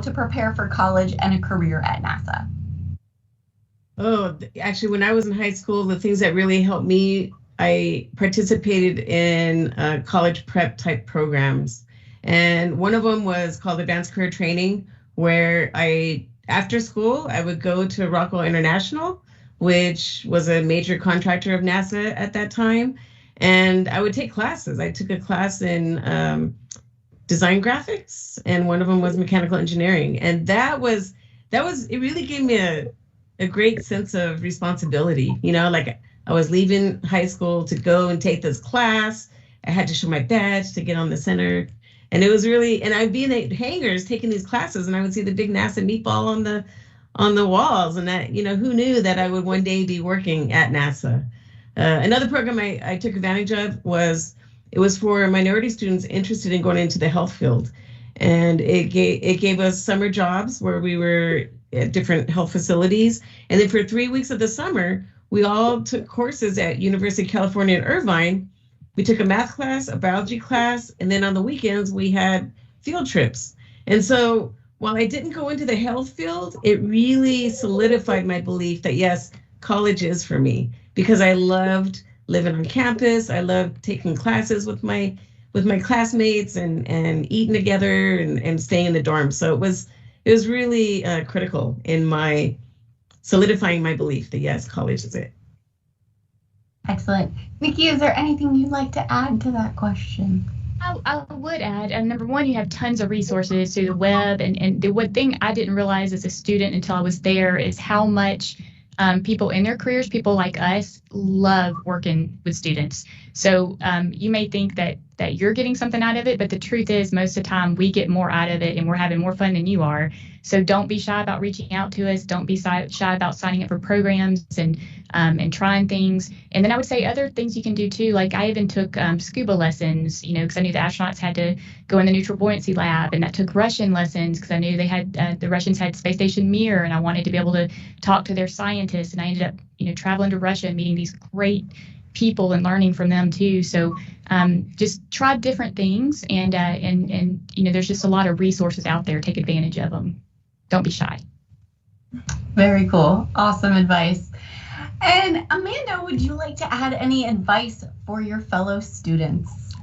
to prepare for college and a career at NASA? Oh, actually, when I was in high school, the things that really helped me, I participated in college prep type programs. And one of them was called Advanced Career Training, where after school, I would go to Rockwell International, which was a major contractor of NASA at that time. And I would take classes. I took a class in design graphics, and one of them was mechanical engineering. And it really gave me a great sense of responsibility. Like I was leaving high school to go and take this class. I had to show my badge to get on the center. And it was really, and I'd be in the hangars taking these classes, and I would see the big NASA meatball on the walls. And that, who knew that I would one day be working at NASA? Another program I took advantage of it was for minority students interested in going into the health field. And it gave us summer jobs where we were at different health facilities. And then for 3 weeks of the summer, we all took courses at University of California in Irvine. We took a math class, a biology class, and then on the weekends we had field trips. And so while I didn't go into the health field, it really solidified my belief that yes, college is for me, because I loved living on campus. I loved taking classes with my classmates and eating together and staying in the dorm. So it was really critical in my solidifying my belief that yes, college is it. Excellent. Nikki, is there anything you'd like to add to that question? I would add, number one, you have tons of resources through the web. And the one thing I didn't realize as a student until I was there is how much people in their careers, people like us, love working with students. So you may think that you're getting something out of it, but the truth is most of the time we get more out of it and we're having more fun than you are. So don't be shy about reaching out to us. Don't be shy about signing up for programs and trying things. And then I would say other things you can do too. Like I even took scuba lessons, because I knew the astronauts had to go in the neutral buoyancy lab, and I took Russian lessons because I knew they had the Russians had Space Station Mir, and I wanted to be able to talk to their scientists. And I ended up, traveling to Russia and meeting these great people and learning from them too. So just try different things, and there's just a lot of resources out there. Take advantage of them. Don't be shy. Very cool. Awesome advice. And Amanda, would you like to add any advice for your fellow students?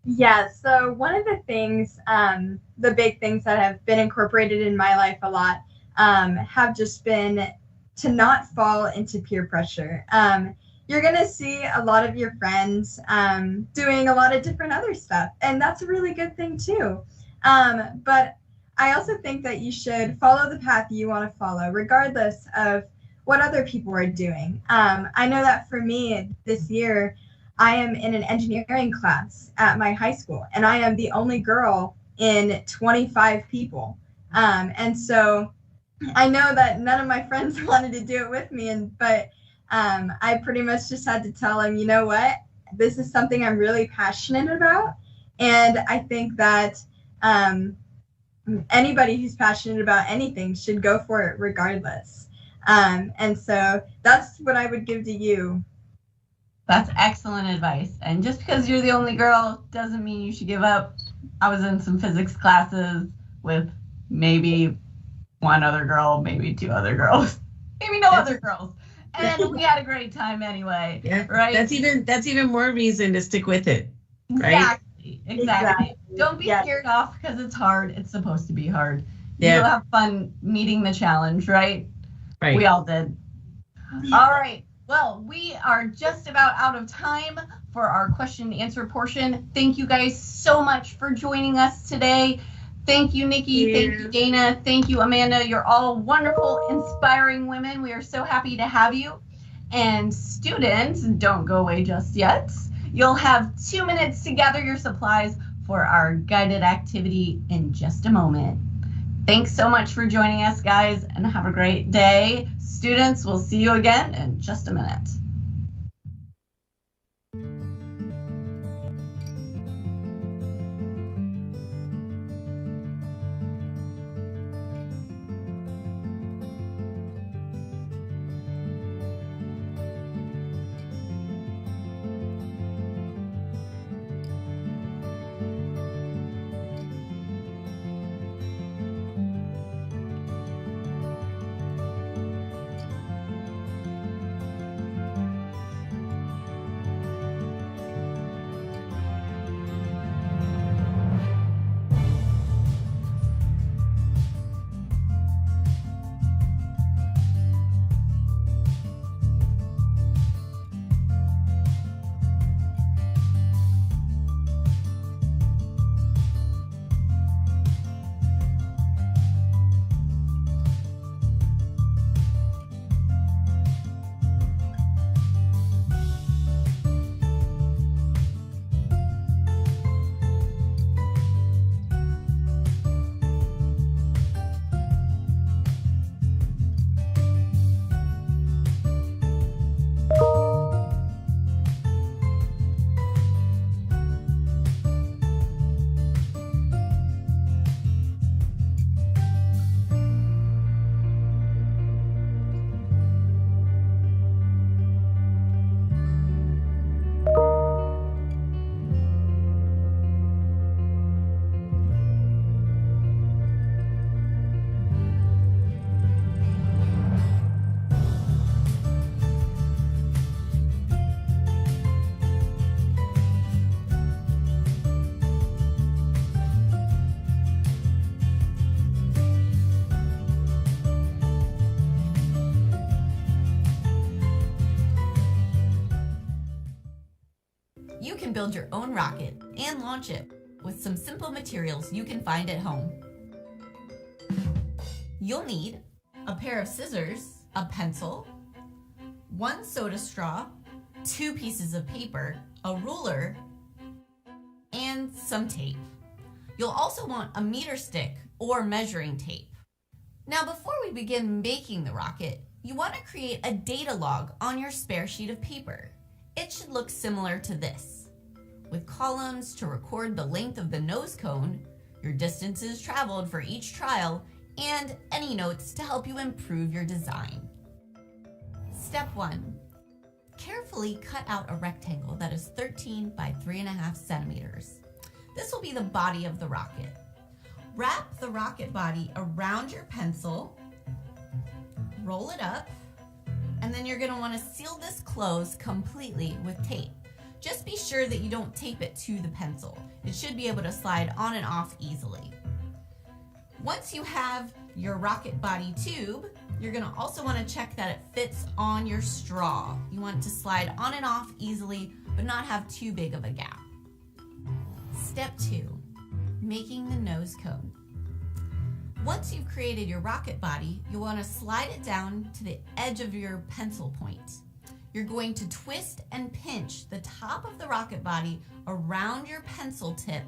Yeah, so one of the things, the big things that have been incorporated in my life a lot have just been to not fall into peer pressure. You're going to see a lot of your friends doing a lot of different other stuff, and that's a really good thing too. But I also think that you should follow the path you want to follow, regardless of what other people are doing. I know that for me this year, I am in an engineering class at my high school, and I am the only girl in 25 people. And so I know that none of my friends wanted to do it with me, but I pretty much just had to tell them, you know what, this is something I'm really passionate about. And I think that anybody who's passionate about anything should go for it regardless. And so that's what I would give to you. That's excellent advice. And just because you're the only girl doesn't mean you should give up. I was in some physics classes with maybe one other girl, maybe two other girls, maybe no other girls. And we had a great time anyway. Yeah, right? That's even more reason to stick with it. Right? Exactly. Don't be scared off because it's hard. It's supposed to be hard. Yeah. You'll have fun meeting the challenge, right? Right. We all did. All right. Well, we are just about out of time for our question and answer portion. Thank you guys so much for joining us today. Thank you, Nikki. Thank you, Dana. Thank you, Amanda. You're all wonderful, inspiring women. We are so happy to have you. And students, don't go away just yet. You'll have 2 minutes to gather your supplies for our guided activity in just a moment. Thanks so much for joining us, guys, and have a great day. Students, we'll see you again in just a minute. build your own rocket and launch it with some simple materials you can find at home. You'll need a pair of scissors, a pencil, 1 soda straw, 2 pieces of paper, a ruler, and some tape. You'll also want a meter stick or measuring tape. Now, before we begin making the rocket, you want to create a data log on your spare sheet of paper. It should look similar to this, with columns to record the length of the nose cone, your distances traveled for each trial, and any notes to help you improve your design. Step 1. Carefully cut out a rectangle that is 13 by 3.5 centimeters. This will be the body of the rocket. Wrap the rocket body around your pencil, roll it up, and then you're going to want to seal this closed completely with tape. Just be sure that you don't tape it to the pencil. It should be able to slide on and off easily. Once you have your rocket body tube, you're going to also want to check that it fits on your straw. You want it to slide on and off easily, but not have too big of a gap. Step 2, making the nose cone. Once you've created your rocket body, you'll want to slide it down to the edge of your pencil point. You're going to twist and pinch the top of the rocket body around your pencil tip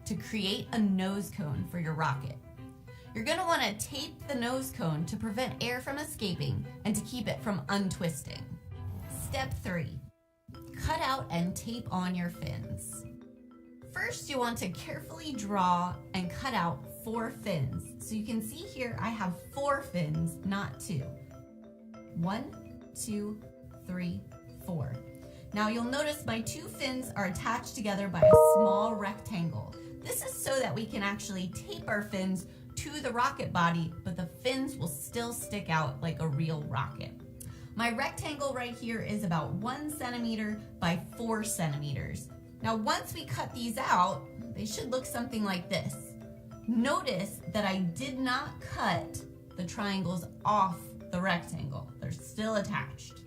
to create a nose cone for your rocket. You're going to want to tape the nose cone to prevent air from escaping and to keep it from untwisting. Step 3, cut out and tape on your fins. First, you want to carefully draw and cut out 4 fins. So you can see here I have 4 fins, not 2. 1, 2, 3, 4. Now you'll notice my 2 fins are attached together by a small rectangle. This is so that we can actually tape our fins to the rocket body, but the fins will still stick out like a real rocket. My rectangle right here is about 1 centimeter by 4 centimeters. Now, once we cut these out, they should look something like this. Notice that I did not cut the triangles off the rectangle. They're still attached.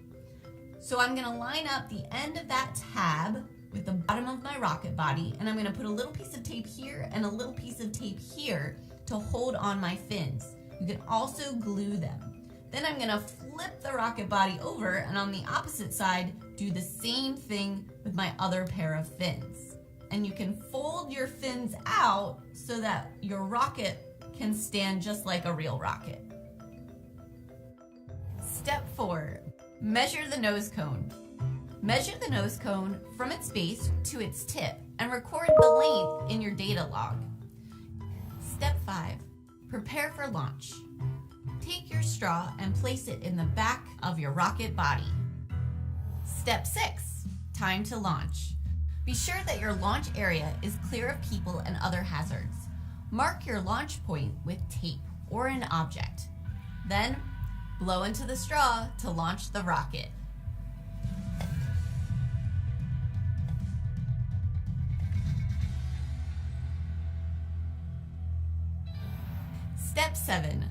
So I'm gonna line up the end of that tab with the bottom of my rocket body, and I'm gonna put a little piece of tape here and a little piece of tape here to hold on my fins. You can also glue them. Then I'm gonna flip the rocket body over, and on the opposite side, do the same thing with my other pair of fins. And you can fold your fins out so that your rocket can stand just like a real rocket. Step 4, measure the nose cone. Measure the nose cone from its base to its tip and record the length in your data log. Step 5, prepare for launch. Take your straw and place it in the back of your rocket body. Step 6, time to launch. Be sure that your launch area is clear of people and other hazards. Mark your launch point with tape or an object. Then, blow into the straw to launch the rocket. Step 7,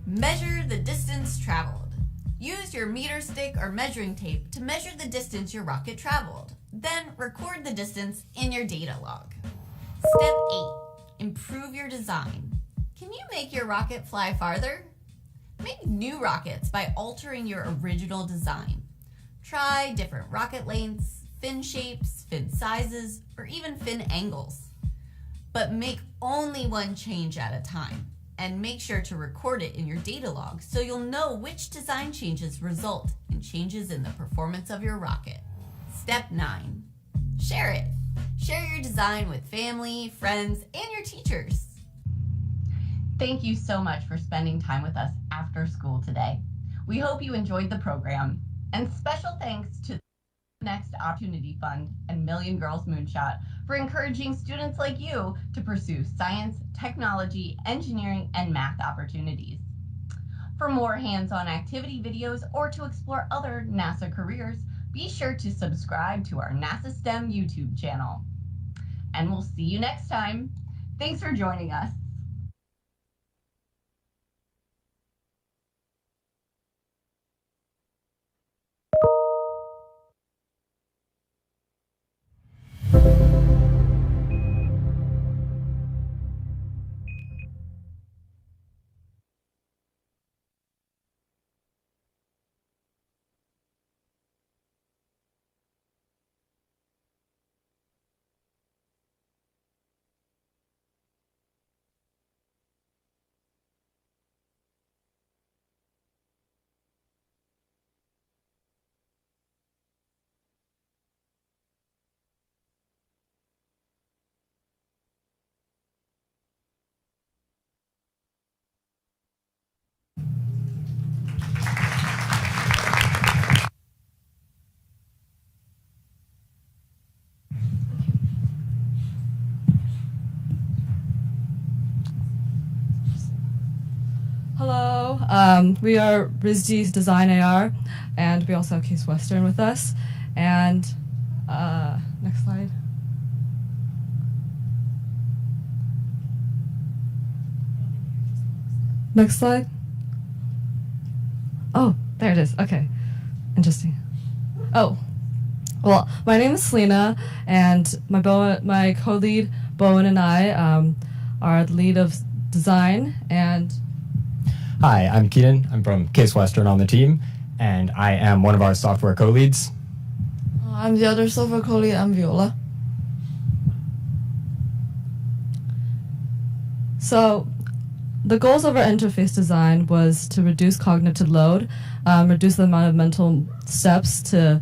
measure the distance traveled. Use your meter stick or measuring tape to measure the distance your rocket traveled. Then record the distance in your data log. Step 8, improve your design. Can you make your rocket fly farther? Make new rockets by altering your original design. Try different rocket lengths, fin shapes, fin sizes, or even fin angles. But make only one change at a time, and make sure to record it in your data log so you'll know which design changes result in changes in the performance of your rocket. Step 9, share it. Share your design with family, friends, and your teachers. Thank you so much for spending time with us after school today. We hope you enjoyed the program, and special thanks to the Next Opportunity Fund and Million Girls Moonshot for encouraging students like you to pursue science, technology, engineering, and math opportunities. For more hands-on activity videos or to explore other NASA careers, be sure to subscribe to our NASA STEM YouTube channel. And we'll see you next time. Thanks for joining us. Hello, we are RISD's Design AR, and we also have Case Western with us. And next slide. Next slide. Oh, there it is. Okay, interesting. Oh, well, my name is Selena, and my co-lead Bowen and I are the lead of design. And hi, I'm Keenan. I'm from Case Western on the team, and I am one of our software co-leads. I'm the other software co-lead. I'm Viola. So, the goals of our interface design was to reduce cognitive load, reduce the amount of mental steps to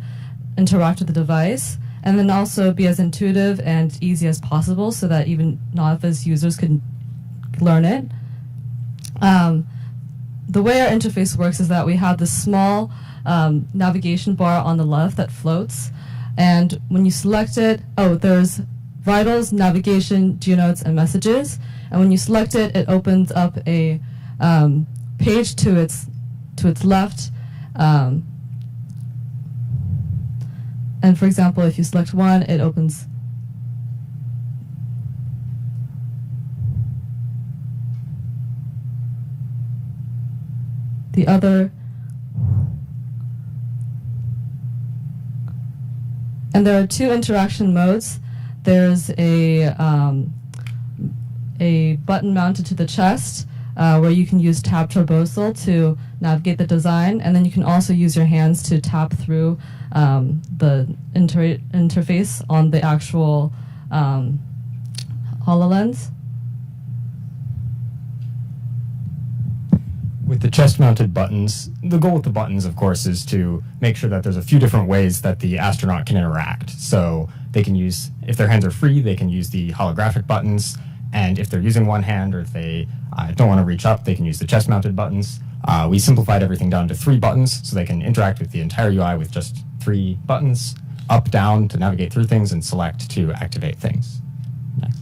interact with the device, and then also be as intuitive and easy as possible so that even novice users could learn it. The way our interface works is that we have this small navigation bar on the left that floats, and when you select it, there's vitals, navigation, genotes, and messages. And when you select it, it opens up a page to its left. And for example, if you select one, it opens the other. And there are two interaction modes. There's a button mounted to the chest where you can use tab traversal to navigate the design, and then you can also use your hands to tap through the interface on the actual HoloLens. With the chest-mounted buttons, the goal with the buttons, of course, is to make sure that there's a few different ways that the astronaut can interact. So they can use, if their hands are free, they can use the holographic buttons. And if they're using one hand or if they don't want to reach up, they can use the chest-mounted buttons. We simplified everything down to 3 buttons so they can interact with the entire UI with just 3 buttons, up, down to navigate through things, and select to activate things. Next.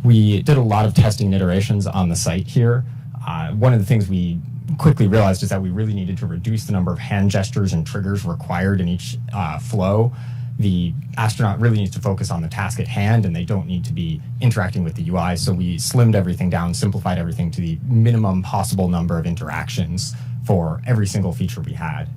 We did a lot of testing and iterations on the site here. One of the things we quickly realized is that we really needed to reduce the number of hand gestures and triggers required in each flow. The astronaut really needs to focus on the task at hand, and they don't need to be interacting with the UI. So we slimmed everything down, simplified everything to the minimum possible number of interactions for every single feature we had.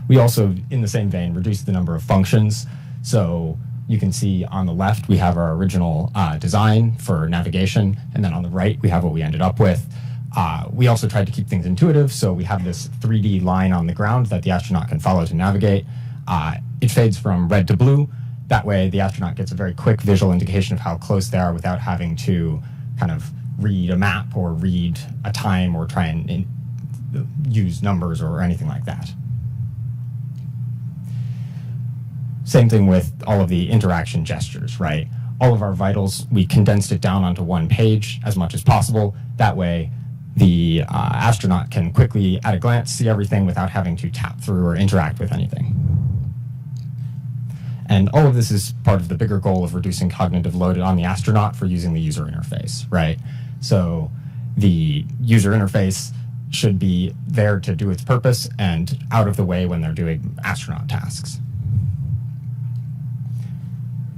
We also, in the same vein, reduced the number of functions. So you can see on the left, we have our original design for navigation, and then on the right, we have what we ended up with. We also tried to keep things intuitive, so we have this 3D line on the ground that the astronaut can follow to navigate. It fades from red to blue. That way, the astronaut gets a very quick visual indication of how close they are without having to kind of read a map or read a time or try and use numbers or anything like that. Same thing with all of the interaction gestures, right? All of our vitals, we condensed it down onto one page as much as possible. That way, the astronaut can quickly, at a glance, see everything without having to tap through or interact with anything. And all of this is part of the bigger goal of reducing cognitive load on the astronaut for using the user interface, right? So the user interface should be there to do its purpose and out of the way when they're doing astronaut tasks.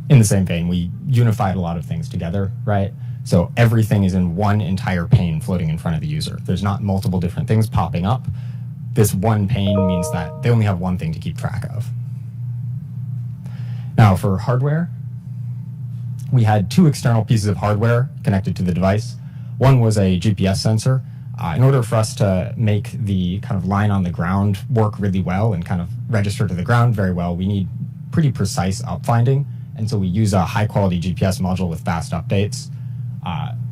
In the same vein, we unified a lot of things together, right? So everything is in one entire pane floating in front of the user. There's not multiple different things popping up. This one pane means that they only have one thing to keep track of. Now for hardware, we had 2 external pieces of hardware connected to the device. One was a GPS sensor. In order for us to make the kind of line on the ground work really well and kind of register to the ground very well, we need pretty precise upfinding. And so we use a high-quality GPS module with fast updates.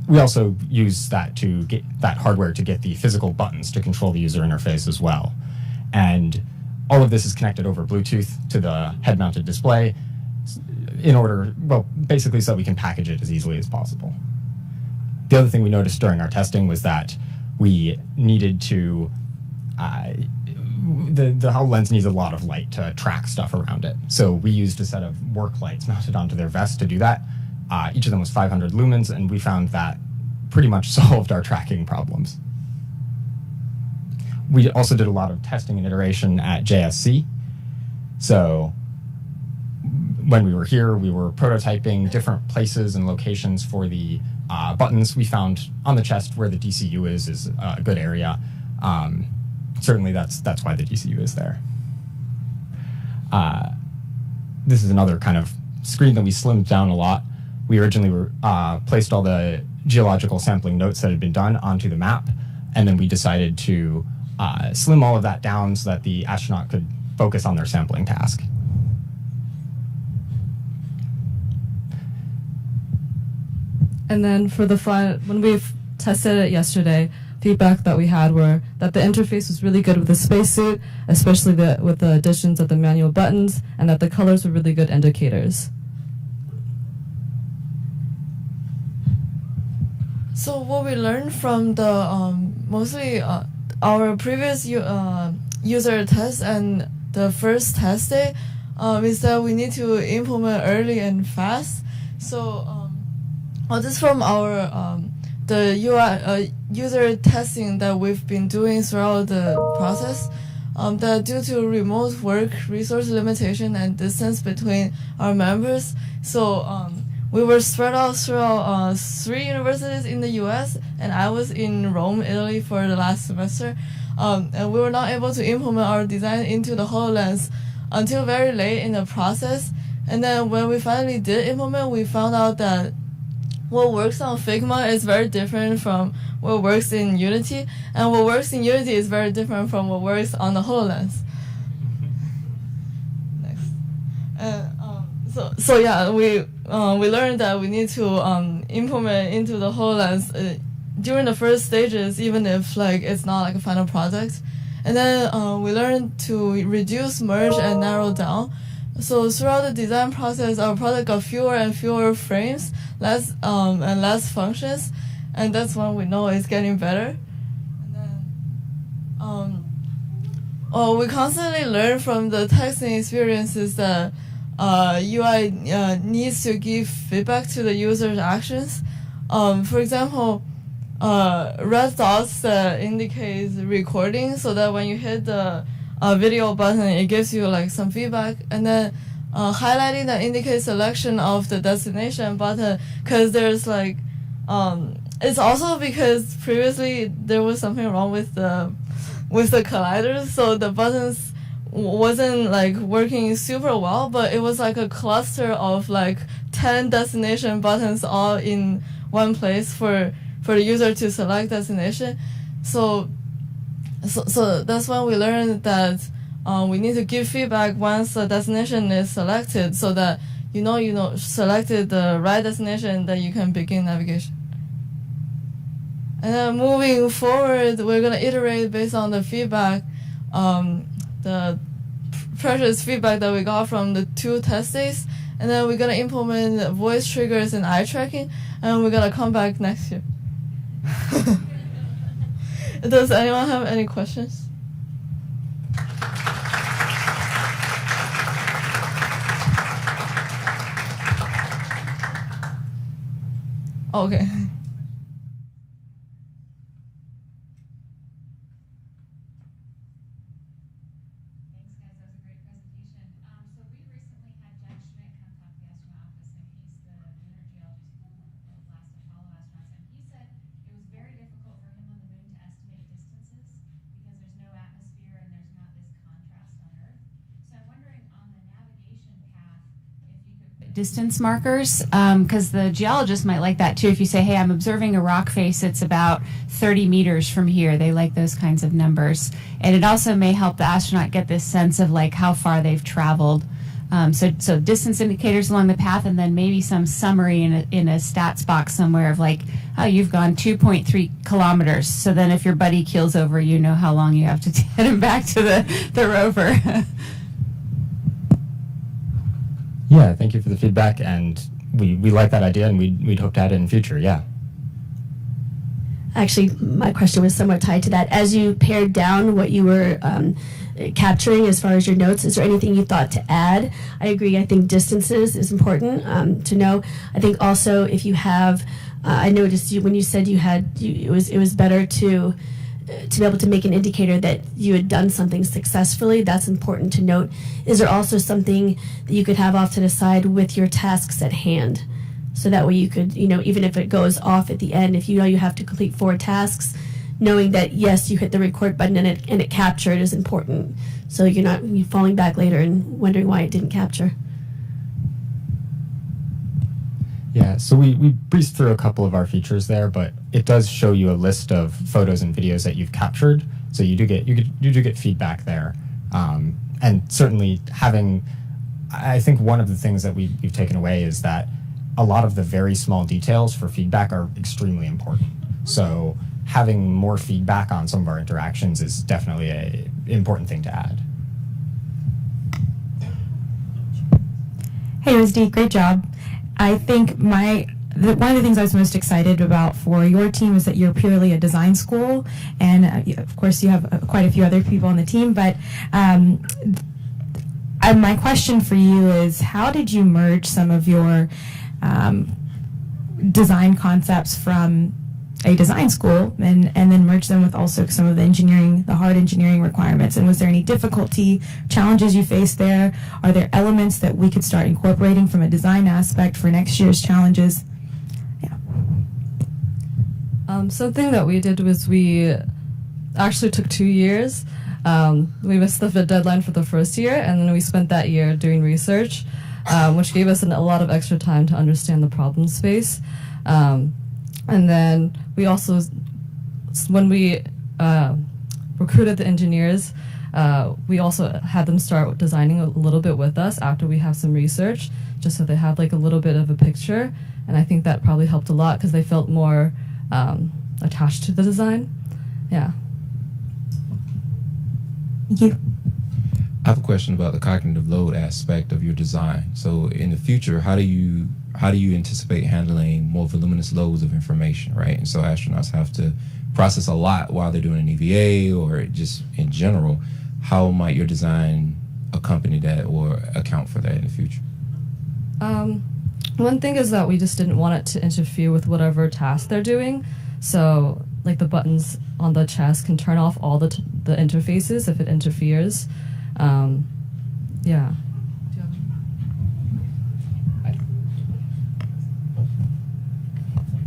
We also use that to get that hardware to get the physical buttons to control the user interface as well. And all of this is connected over Bluetooth to the head-mounted display in order, well, basically so that we can package it as easily as possible. The other thing we noticed during our testing was that we needed to the whole lens needs a lot of light to track stuff around it. So we used a set of work lights mounted onto their vest to do that. Each of them was 500 lumens, and we found that pretty much solved our tracking problems. We also did a lot of testing and iteration at JSC. So when we were here, we were prototyping different places and locations for the buttons. We found on the chest where the DCU is a good area. Certainly that's why the DCU is there. This is another kind of screen that we slimmed down a lot. We originally placed all the geological sampling notes that had been done onto the map, and then we decided to slim all of that down so that the astronaut could focus on their sampling task. And then for the when we tested it yesterday, feedback that we had were that the interface was really good with the spacesuit, especially with the additions of the manual buttons, and that the colors were really good indicators. So what we learned from the mostly our previous user test and the first test day is that we need to implement early and fast. So this is from our the UI user testing that we've been doing throughout the process. That due to remote work, resource limitation, and distance between our members, so we were spread out throughout 3 universities in the US, and I was in Rome, Italy for the last semester. And we were not able to implement our design into the HoloLens until very late in the process. And then when we finally did implement, we found out that what works on Figma is very different from what works in Unity, and what works in Unity is very different from what works on the HoloLens. Next. So yeah, we learned that we need to implement into the HoloLens during the first stages, even if like it's not like a final product. And then we learned to reduce, merge, and narrow down. So throughout the design process, our product got fewer and fewer frames, less and less functions, and that's when we know it's getting better. And then we constantly learn from the testing experiences that UI needs to give feedback to the user's actions. For example, red dots indicates recording, so that when you hit the video button, it gives you like some feedback. And then highlighting that indicates selection of the destination button, because there's like it's also because previously there was something wrong with the colliders, so the buttons wasn't like working super well, but it was like a cluster of like 10 destination buttons all in one place for the user to select destination. So that's when we learned that we need to give feedback once the destination is selected, so that you know selected the right destination, that you can begin navigation. And then moving forward, we're gonna iterate based on the feedback, the precious feedback that we got from the 2 test days, and then we're gonna implement voice triggers and eye tracking, and we're gonna come back next year. Does anyone have any questions? Okay. Distance markers, because the geologist might like that too. If you say, hey, I'm observing a rock face, it's about 30 meters from here. They like those kinds of numbers. And it also may help the astronaut get this sense of like how far they've traveled. So distance indicators along the path, and then maybe some summary in a stats box somewhere of like, oh, you've gone 2.3 kilometers. So then if your buddy keels over, you know how long you have to get him back to the rover. Yeah, thank you for the feedback, and we like that idea, and we'd hope to add it in future, yeah. actually, my question was somewhat tied to that. As you pared down what you were capturing as far as your notes, is there anything you thought to add? I agree. I think distances is important to know. I think also if you have, I noticed when you said you had, it was better to be able to make an indicator that you had done something successfully. That's important to note. Is there also something that you could have off to the side with your tasks at hand? So that way you could, even if it goes off at the end, if you know you have to complete 4 tasks, knowing that, yes, you hit the record button and it captured is important. So you're not falling back later and wondering why it didn't capture. Yeah, so we breezed through a couple of our features there, but it does show you a list of photos and videos that you've captured. So you do get feedback there. And certainly I think one of the things that we've taken away is that a lot of the very small details for feedback are extremely important. So having more feedback on some of our interactions is definitely an important thing to add. Hey, Rizdi, great job. I think one of the things I was most excited about for your team is that you're purely a design school, and of course you have quite a few other people on the team, but my question for you is, how did you merge some of your design concepts from a design school and then merge them with also some of the hard engineering requirements? And was there any difficulty, challenges you faced there? Are there elements that we could start incorporating from a design aspect for next year's challenges? Yeah. Something that we did was we actually took 2 years. We missed the deadline for the first year, and then we spent that year doing research, which gave us a lot of extra time to understand the problem space. And then we also, when we recruited the engineers, we also had them start designing a little bit with us after we have some research, just so they had like a little bit of a picture. And I think that probably helped a lot because they felt more attached to the design. Yeah. Thank you. I have a question about the cognitive load aspect of your design. So in the future, how do you anticipate handling more voluminous loads of information, right? And so astronauts have to process a lot while they're doing an EVA or just in general. How might your design accompany that or account for that in the future? One thing is that we just didn't want it to interfere with whatever task they're doing. So like the buttons on the chest can turn off all the interfaces if it interferes. Yeah.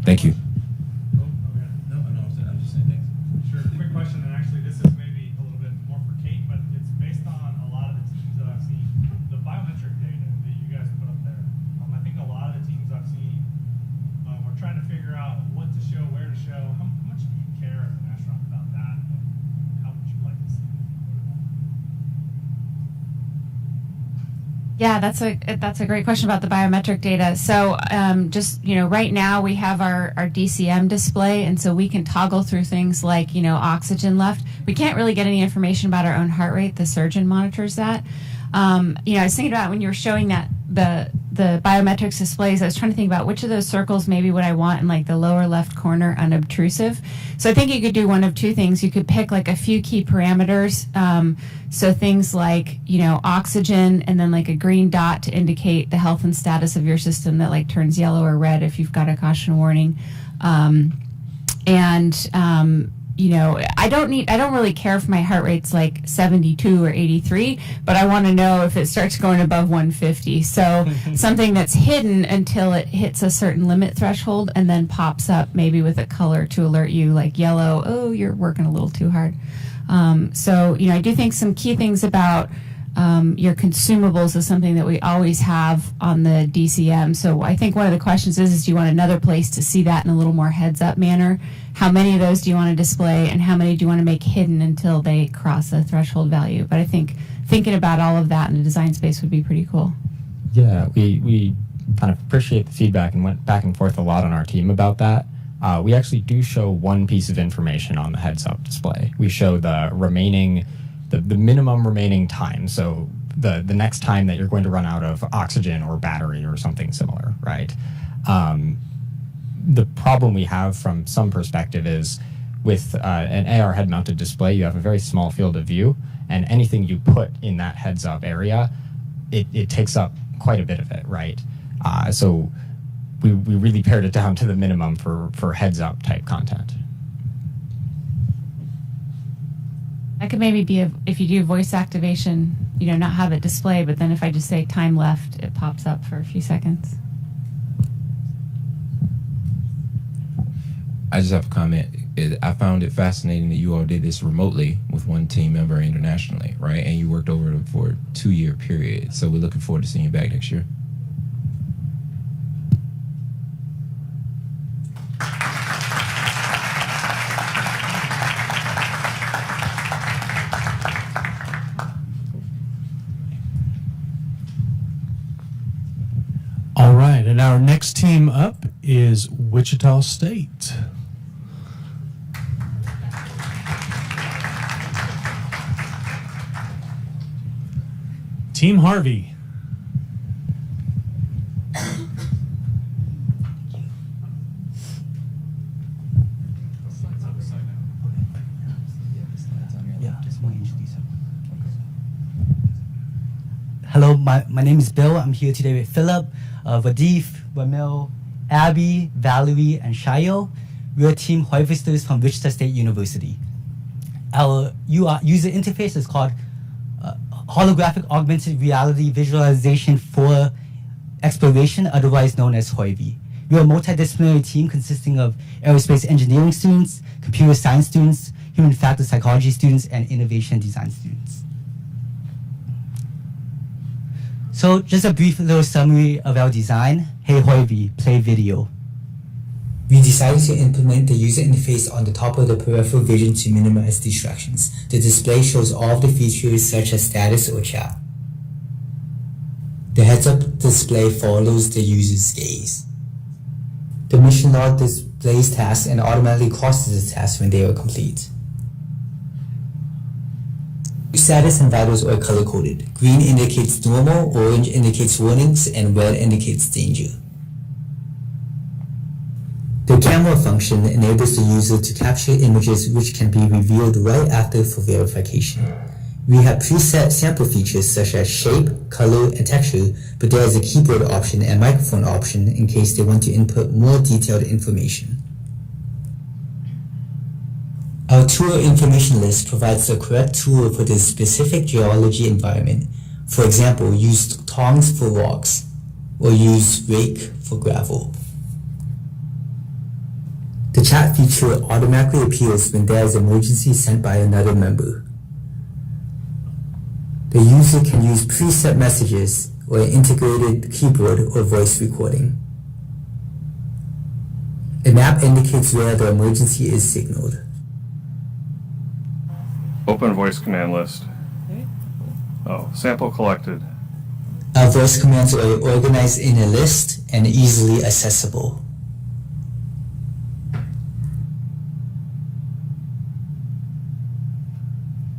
Thank you. No, I'm just saying thanks. Sure, quick question, and actually this is maybe a little bit more for Kate, but it's based on a lot of the teams that I've seen. The biometric data that you guys put up there, I think a lot of the teams I've seen are trying to figure out what to show, where to show. How much do you care as an astronaut about that, and how would you like to see it? Yeah, that's a great question about the biometric data. So just, right now we have our DCM display, and so we can toggle through things like, oxygen left. We can't really get any information about our own heart rate. The surgeon monitors that. I was thinking about when you were showing that the biometrics displays, I was trying to think about which of those circles maybe would I want in like the lower left corner unobtrusive. So I think you could do one of two things. You could pick like a few key parameters. So things like, oxygen and then like a green dot to indicate the health and status of your system that like turns yellow or red if you've got a caution warning. I don't really care if my heart rate's like 72 or 83, but I want to know if it starts going above 150. So something that's hidden until it hits a certain limit threshold and then pops up maybe with a color to alert you, like yellow, oh, you're working a little too hard. I do think some key things about your consumables is something that we always have on the DCM. So I think one of the questions is do you want another place to see that in a little more heads-up manner? How many of those do you want to display, and how many do you want to make hidden until they cross a threshold value? But I think thinking about all of that in a design space would be pretty cool. Yeah, we kind of appreciate the feedback and went back and forth a lot on our team about that. We actually do show one piece of information on the heads-up display. We show the minimum remaining time, so the next time that you're going to run out of oxygen or battery or something similar, right? the problem we have from some perspective is with an AR head-mounted display, you have a very small field of view, and anything you put in that heads-up area, it takes up quite a bit of it, right? So we really pared it down to the minimum for heads-up type content. That could maybe be if you do voice activation, not have it display, but then if I just say time left, it pops up for a few seconds. I just have a comment. I found it fascinating that you all did this remotely with one team member internationally, right? And you worked over for a 2-year period. So we're looking forward to seeing you back next year. All right, and our next team up is Wichita State. Team Harvey. Hello, my name is Bill. I'm here today with Philip, Vadif, Ramil, Abby, Valerie, and Shayo. We're Team Harvesters from Wichita State University. Our user interface is called Holographic Augmented Reality Visualization for Exploration, otherwise known as HOIVI. We're a multidisciplinary team consisting of aerospace engineering students, computer science students, human factor psychology students, and innovation design students. So just a brief little summary of our design. Hey HOIVI, play video. We decided to implement the user interface on the top of the peripheral vision to minimize distractions. The display shows all of the features such as status or chat. The heads-up display follows the user's gaze. The mission log displays tasks and automatically crosses the tasks when they are complete. Status and vitals are color-coded. Green indicates normal, orange indicates warnings, and red indicates danger. The camera function enables the user to capture images which can be revealed right after for verification. We have preset sample features such as shape, color, and texture, but there is a keyboard option and microphone option in case they want to input more detailed information. Our tour information list provides the correct tour for the specific geology environment. For example, use tongs for rocks, or use rake for gravel. The chat feature automatically appears when there is an emergency sent by another member. The user can use preset messages or an integrated keyboard or voice recording. A map indicates where the emergency is signaled. Open voice command list. Oh, sample collected. Our voice commands are organized in a list and easily accessible.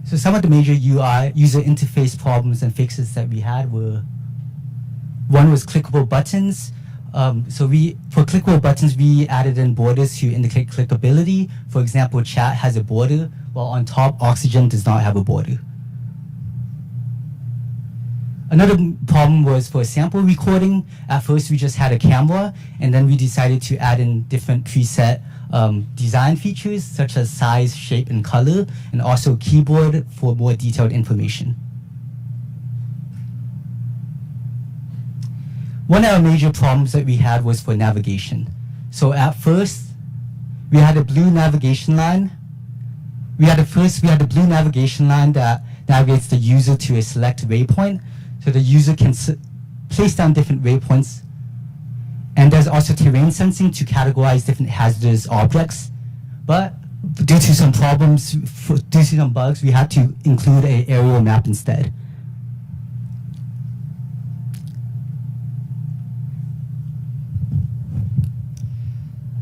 So some of the major UI user interface problems and fixes that we had were, one was clickable buttons. For clickable buttons, we added in borders to indicate clickability. For example, chat has a border, while on top, oxygen does not have a border. Another problem was for sample recording. At first, we just had a camera, and then we decided to add in different preset design features such as size, shape, and color, and also keyboard for more detailed information. One of our major problems that we had was for navigation. So at first, we had a blue navigation line. We had the blue navigation line that navigates the user to a select waypoint, so the user can place down different waypoints. And there's also terrain sensing to categorize different hazardous objects. But due to some problems, due to some bugs, we had to include an aerial map instead.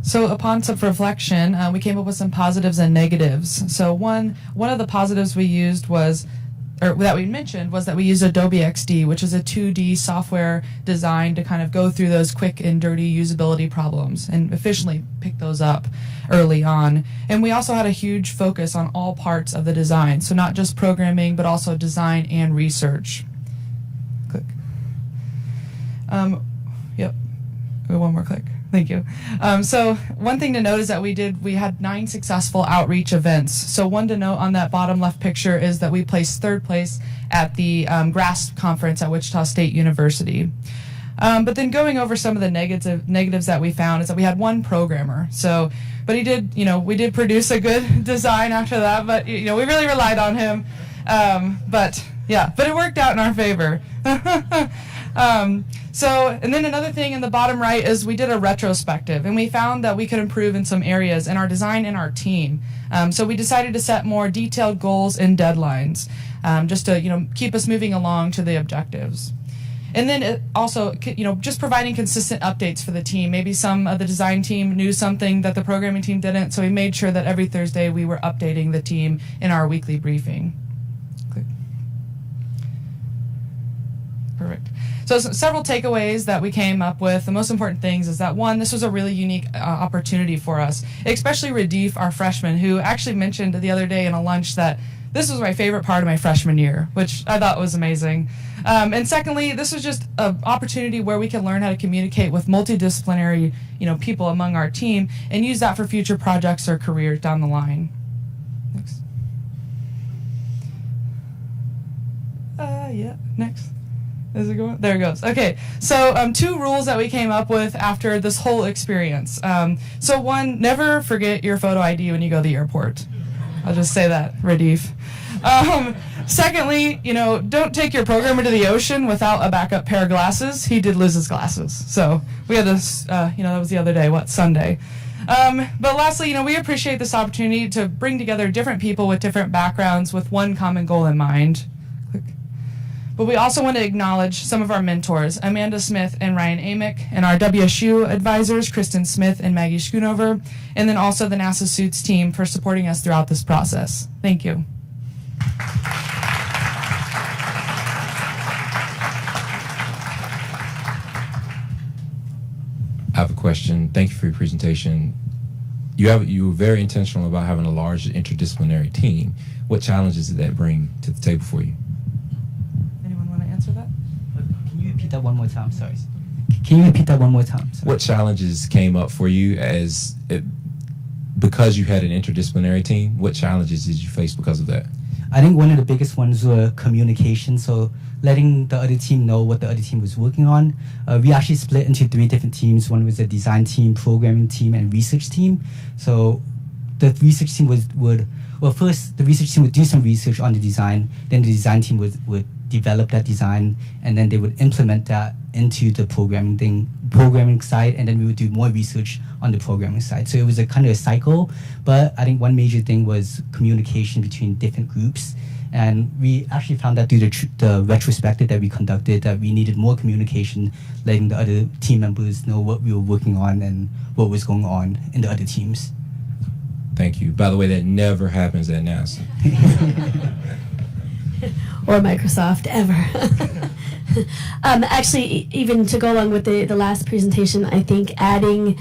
So upon some reflection, we came up with some positives and negatives. So one of the positives we used was or that we mentioned was that we used Adobe XD, which is a 2D software designed to kind of go through those quick and dirty usability problems and efficiently pick those up early on. And we also had a huge focus on all parts of the design, so not just programming, but also design and research. Click. Yep. One more click. Thank you. So one thing to note is that we had 9 successful outreach events. So one to note on that bottom left picture is that we placed 3rd place at the GRASP conference at Wichita State University. But then going over some of the negatives that we found is that we had one programmer. So, but he did, we did produce a good design after that, but we really relied on him. But it worked out in our favor. And then another thing in the bottom right is we did a retrospective, and we found that we could improve in some areas in our design and our team. So we decided to set more detailed goals and deadlines, just to keep us moving along to the objectives. And then it also, just providing consistent updates for the team. Maybe some of the design team knew something that the programming team didn't, so we made sure that every Thursday we were updating the team in our weekly briefing. Click. Perfect. So several takeaways that we came up with. The most important things is that, one, this was a really unique opportunity for us, especially Radif, our freshman, who actually mentioned the other day in a lunch that this was my favorite part of my freshman year, which I thought was amazing. And secondly, this was just an opportunity where we can learn how to communicate with multidisciplinary, people among our team and use that for future projects or careers down the line. Next. Next. Is it going? There it goes. Okay, so 2 rules that we came up with after this whole experience. So one, never forget your photo ID when you go to the airport. I'll just say that, Radif. Secondly, don't take your programmer to the ocean without a backup pair of glasses. He did lose his glasses. So we had this, that was the other day, Sunday. But lastly, we appreciate this opportunity to bring together different people with different backgrounds with one common goal in mind. But we also want to acknowledge some of our mentors, Amanda Smith and Ryan Amick, and our WSU advisors, Kristen Smith and Maggie Schoonover, and then also the NASA Suits team for supporting us throughout this process. Thank you. I have a question. Thank you for your presentation. You were very intentional about having a large interdisciplinary team. What challenges did that bring to the table for you? Answer that? Can you repeat that one more time? Sorry. Can you repeat that one more time? Sorry. What challenges came up for you because you had an interdisciplinary team? What challenges did you face because of that? I think one of the biggest ones were communication. So letting the other team know what the other team was working on. We actually split into 3 different teams. One was a design team, programming team, and research team. So the research team first the research team would do some research on the design. Then the design team would develop that design, and then they would implement that into the programming side, and then we would do more research on the programming side. So it was a kind of a cycle, but I think one major thing was communication between different groups, and we actually found that through the retrospective that we conducted that we needed more communication, letting the other team members know what we were working on and what was going on in the other teams. Thank you. By the way, that never happens at NASA. Or Microsoft, ever. Actually, even to go along with the last presentation, I think adding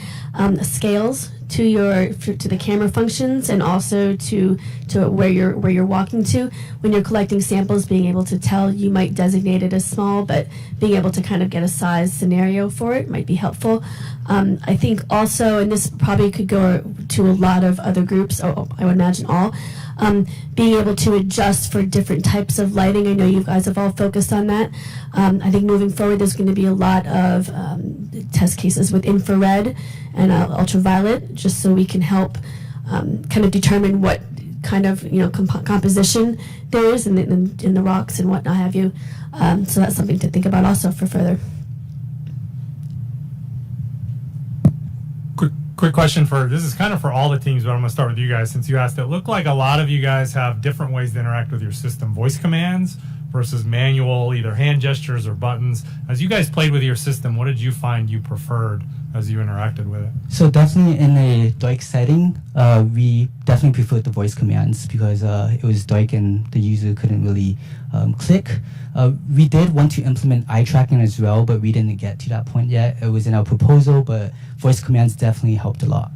scales to the camera functions, and also to where you're walking to when you're collecting samples, being able to tell, you might designate it as small, but being able to kind of get a size scenario for it might be helpful. I think also, and this probably could go to a lot of other groups, I would imagine all, being able to adjust for different types of lighting. I know you guys have all focused on that. I think moving forward, there's going to be a lot of test cases with infrared and ultraviolet, just so we can help kind of determine what kind of composition there is in the rocks and whatnot have you. So that's something to think about also for further. Quick question this is kind of for all the teams, but I'm going to start with you guys since you asked it. Looked like a lot of you guys have different ways to interact with your system. Voice commands versus manual, either hand gestures or buttons. As you guys played with your system, what did you find you preferred as you interacted with it? So definitely in a DOIC setting, we definitely preferred the voice commands because it was DOIC and the user couldn't really click. We did want to implement eye tracking as well, but we didn't get to that point yet. It was in our proposal, but voice commands definitely helped a lot.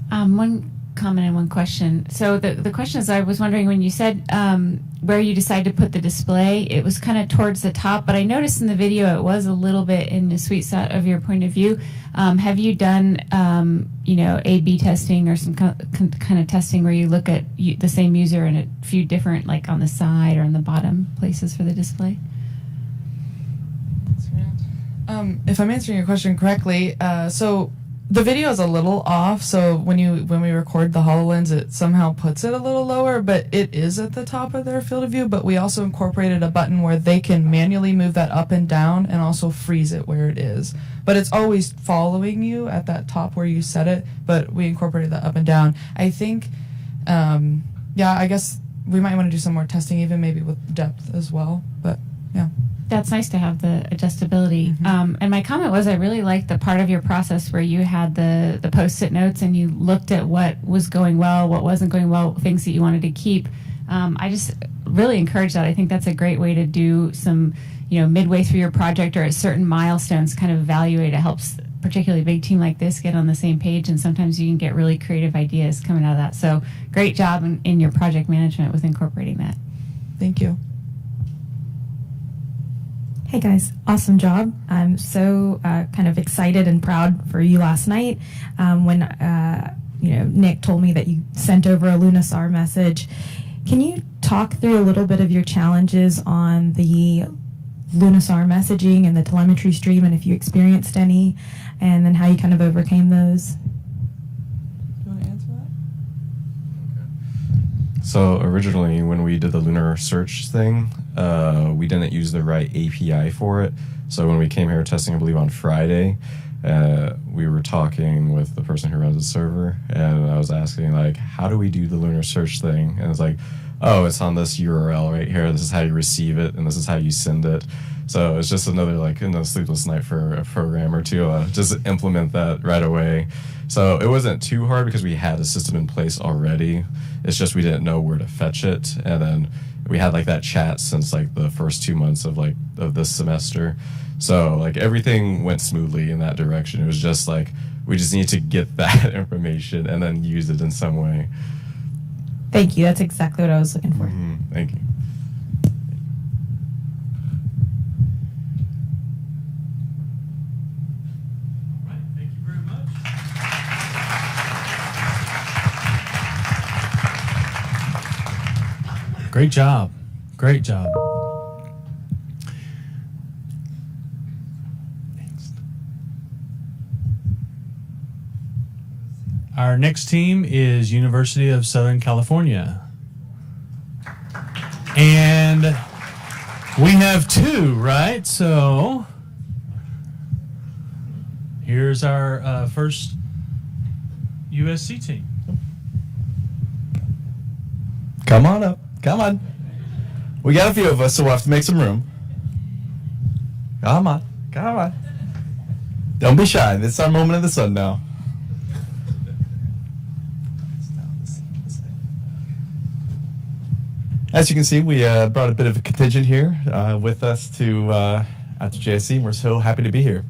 One comment and one question. So the question is, I was wondering when you said where you decided to put the display, it was kind of towards the top, but I noticed in the video it was a little bit in the sweet spot of your point of view. Have you done, A/B testing or some kind of testing where you look at the same user in a few different, like on the side or in the bottom places for the display? If I'm answering your question correctly, so the video is a little off, so when we record the HoloLens, it somehow puts it a little lower, but it is at the top of their field of view. But we also incorporated a button where they can manually move that up and down and also freeze it where it is. But it's always following you at that top where you set it, but we incorporated that up and down. I think, I guess we might want to do some more testing, even maybe with depth as well, but yeah. That's nice to have the adjustability. And my comment was I really liked the part of your process where you had the Post-it notes and you looked at what was going well, what wasn't going well, things that you wanted to keep. I just really encourage that. I think that's a great way to do some, midway through your project or at certain milestones kind of evaluate. It helps, particularly a big team like this, get on the same page, and sometimes you can get really creative ideas coming out of that. So great job in your project management with incorporating that. Thank you. Hey guys, awesome job. I'm so kind of excited and proud for you last night when Nick told me that you sent over a Lunasar message. Can you talk through a little bit of your challenges on the Lunasar messaging and the telemetry stream, and if you experienced any, and then how you kind of overcame those? You want to answer that? So originally, when we did the lunar search thing, we didn't use the right API for it. So when we came here testing, I believe on Friday, we were talking with the person who runs the server, and I was asking, like, how do we do the lunar search thing? And it's like, oh, it's on this URL right here. This is how you receive it, and this is how you send it. So it's just another, sleepless night for a programmer to just implement that right away. So it wasn't too hard because we had a system in place already. It's just we didn't know where to fetch it, and then we had that chat since the first 2 months of this semester. So everything went smoothly in that direction. It was just we just need to get that information and then use it in some way. Thank you. That's exactly what I was looking for. Thank you. All right, thank you very much. Great job. Great job. Our next team is University of Southern California. And we have two, right? So here's our first USC team. Come on up. Come on. We got a few of us, so we'll have to make some room. Come on. Come on. Don't be shy. This is our moment in the sun now. As you can see, we brought a bit of a contingent here with us to After JSC. We're so happy to be here.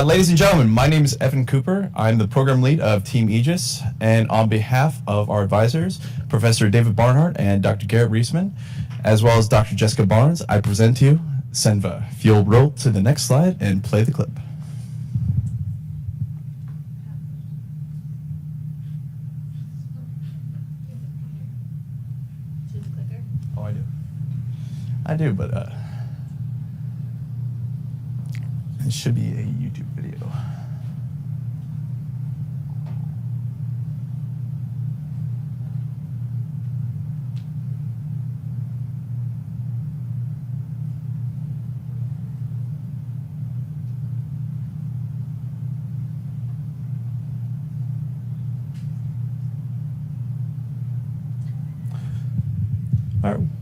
Ladies and gentlemen, my name is Evan Cooper. I'm the program lead of Team Aegis, and on behalf of our advisors, Professor David Barnhart and Dr. Garrett Reisman, as well as Dr. Jessica Barnes, I present to you Senva. If you'll roll to the next slide and play the clip. Oh, I do. I do, but it should be a YouTube video.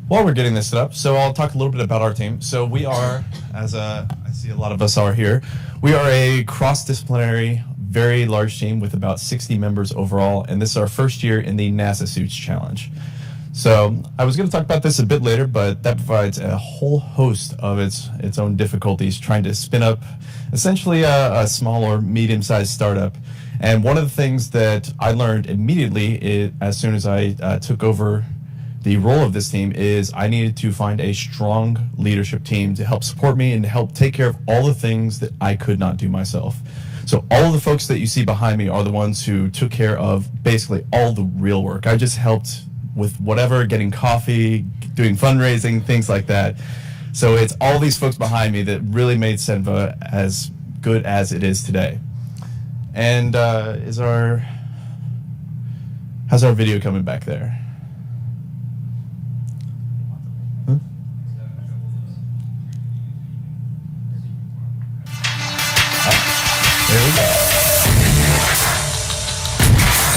while we're getting this set up, so I'll talk a little bit about our team. So we are, as I see a lot of us are here, we are a cross-disciplinary, very large team with about 60 members overall, and this is our first year in the NASA Suits Challenge. So I was going to talk about this a bit later, but that provides a whole host of its own difficulties trying to spin up essentially a small or medium-sized startup. And one of the things that I learned immediately as soon as I took over the role of this team is I needed to find a strong leadership team to help support me and to help take care of all the things that I could not do myself. So all of the folks that you see behind me are the ones who took care of basically all the real work. I just helped with whatever, getting coffee, doing fundraising, things like that. So it's all these folks behind me that really made Senva as good as it is today. And how's our video coming back there? Huh? There we go.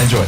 Enjoy.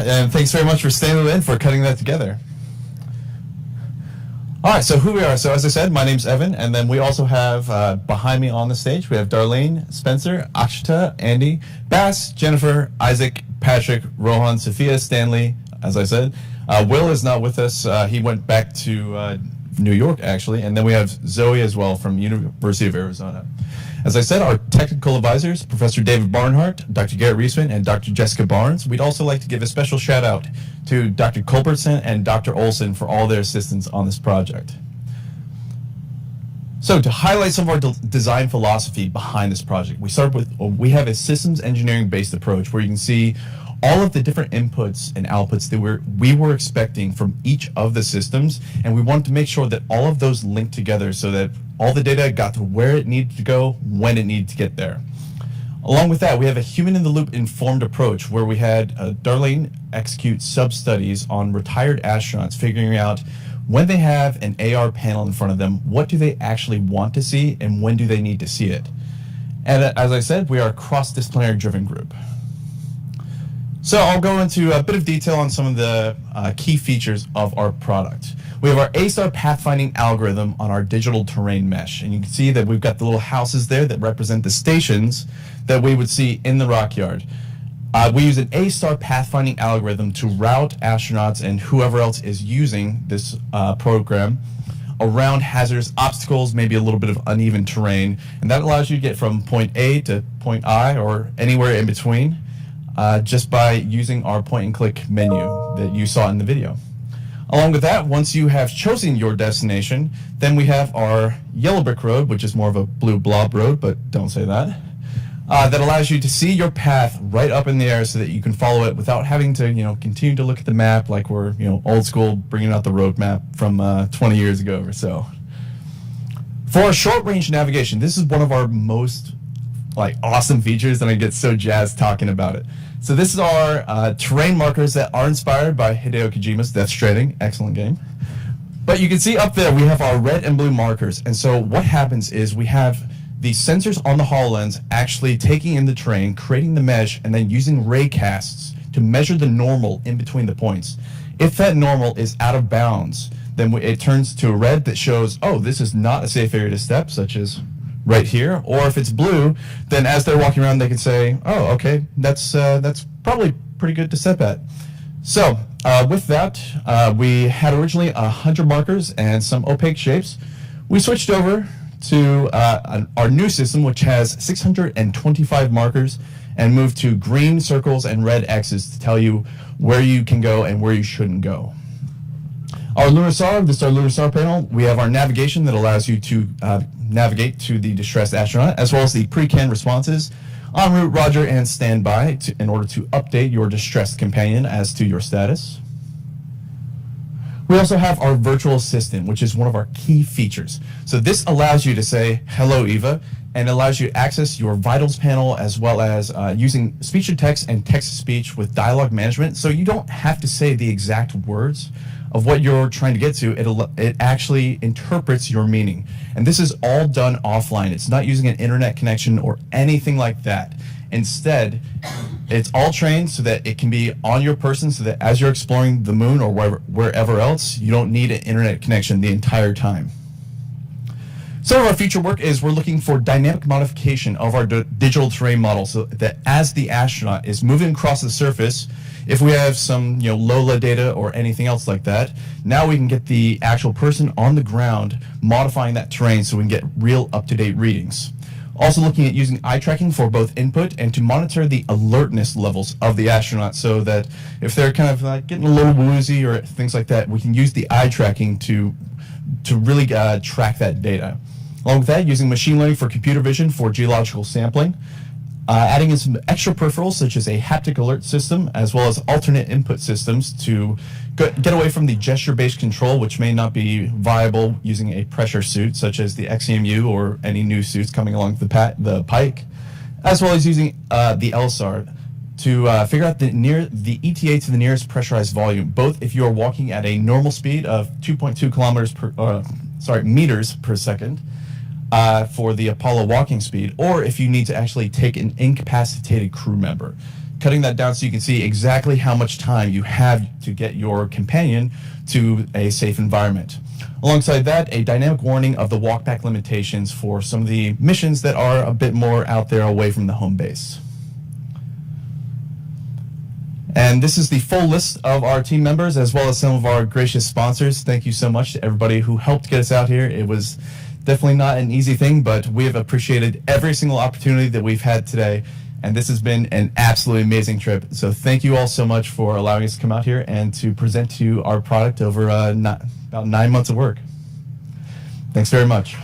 And thanks very much for staying in for cutting that together. All right, so who we are. So as I said, my name's Evan, and then we also have behind me on the stage, we have Darlene, Spencer, Akshita, Andy, Bass, Jennifer, Isaac, Patrick, Rohan, Sophia, Stanley, as I said. Will is not with us. He went back to New York, actually. And then we have Zoe as well from University of Arizona. As I said, our technical advisors, Professor David Barnhart, Dr. Garrett Reisman, and Dr. Jessica Barnes. We'd also like to give a special shout out to Dr. Culbertson and Dr. Olson for all their assistance on this project. So to highlight some of our design philosophy behind this project, we have a systems engineering based approach where you can see all of the different inputs and outputs that we were expecting from each of the systems, and we wanted to make sure that all of those linked together so that all the data got to where it needed to go, when it needed to get there. Along with that, we have a human-in-the-loop informed approach where we had Darlene execute sub-studies on retired astronauts, figuring out when they have an AR panel in front of them, what do they actually want to see, and when do they need to see it? And as I said, we are a cross-disciplinary driven group. So I'll go into a bit of detail on some of the key features of our product. We have our A-star pathfinding algorithm on our digital terrain mesh. And you can see that we've got the little houses there that represent the stations that we would see in the rock yard. We use an A-star pathfinding algorithm to route astronauts and whoever else is using this program around hazardous obstacles, maybe a little bit of uneven terrain. And that allows you to get from point A to point I or anywhere in between. Just by using our point-and-click menu that you saw in the video. Along with that, once you have chosen your destination, then we have our yellow brick road, which is more of a blue blob road, but don't say that. That allows you to see your path right up in the air so that you can follow it without having to, continue to look at the map like we're, old school, bringing out the road map from 20 years ago or so. For short-range navigation, this is one of our most like awesome features, and I get so jazzed talking about it. So this is our terrain markers that are inspired by Hideo Kojima's Death Stranding. Excellent game. But you can see up there we have our red and blue markers. And so what happens is we have the sensors on the HoloLens actually taking in the terrain, creating the mesh, and then using ray casts to measure the normal in between the points. If that normal is out of bounds, then it turns to a red that shows, oh, this is not a safe area to step, such as right here. Or if it's blue, then as they're walking around, they can say, oh, okay, that's probably pretty good to step at. So with that, we had originally 100 markers and some opaque shapes. We switched over to our new system, which has 625 markers, and moved to green circles and red X's to tell you where you can go and where you shouldn't go. Our Lunarsar, this is our Lunarsar panel. We have our navigation that allows you to navigate to the distressed astronaut, as well as the pre-can responses, en route, roger, and standby in order to update your distressed companion as to your status. We also have our virtual assistant, which is one of our key features. So this allows you to say, hello, Eva, and allows you to access your vitals panel, as well as using speech to text and text to speech with dialogue management. So you don't have to say the exact words of what you're trying to get to. It actually interprets your meaning. And this is all done offline. It's not using an internet connection or anything like that. Instead, it's all trained so that it can be on your person, so that as you're exploring the moon or wherever else, you don't need an internet connection the entire time. Some of our future work is we're looking for dynamic modification of our digital terrain model, so that as the astronaut is moving across the surface, if we have some LOLA data or anything else like that, now we can get the actual person on the ground modifying that terrain so we can get real up-to-date readings. Also looking at using eye tracking for both input and to monitor the alertness levels of the astronaut, so that if they're kind of like getting a little woozy or things like that, we can use the eye tracking to really track that data. Along with that, using machine learning for computer vision for geological sampling, adding in some extra peripherals such as a haptic alert system, as well as alternate input systems to get away from the gesture-based control, which may not be viable using a pressure suit such as the XEMU or any new suits coming along the pike, as well as using the LSAR to figure out the ETA to the nearest pressurized volume, both if you are walking at a normal speed of 2.2 meters per second, for the Apollo walking speed, or if you need to actually take an incapacitated crew member. Cutting that down so you can see exactly how much time you have to get your companion to a safe environment. Alongside that, a dynamic warning of the walkback limitations for some of the missions that are a bit more out there away from the home base. And this is the full list of our team members, as well as some of our gracious sponsors. Thank you so much to everybody who helped get us out here. It was definitely not an easy thing, but we have appreciated every single opportunity that we've had today, and this has been an absolutely amazing trip. So thank you all so much for allowing us to come out here and to present to you our product over about 9 months of work. Thanks very much.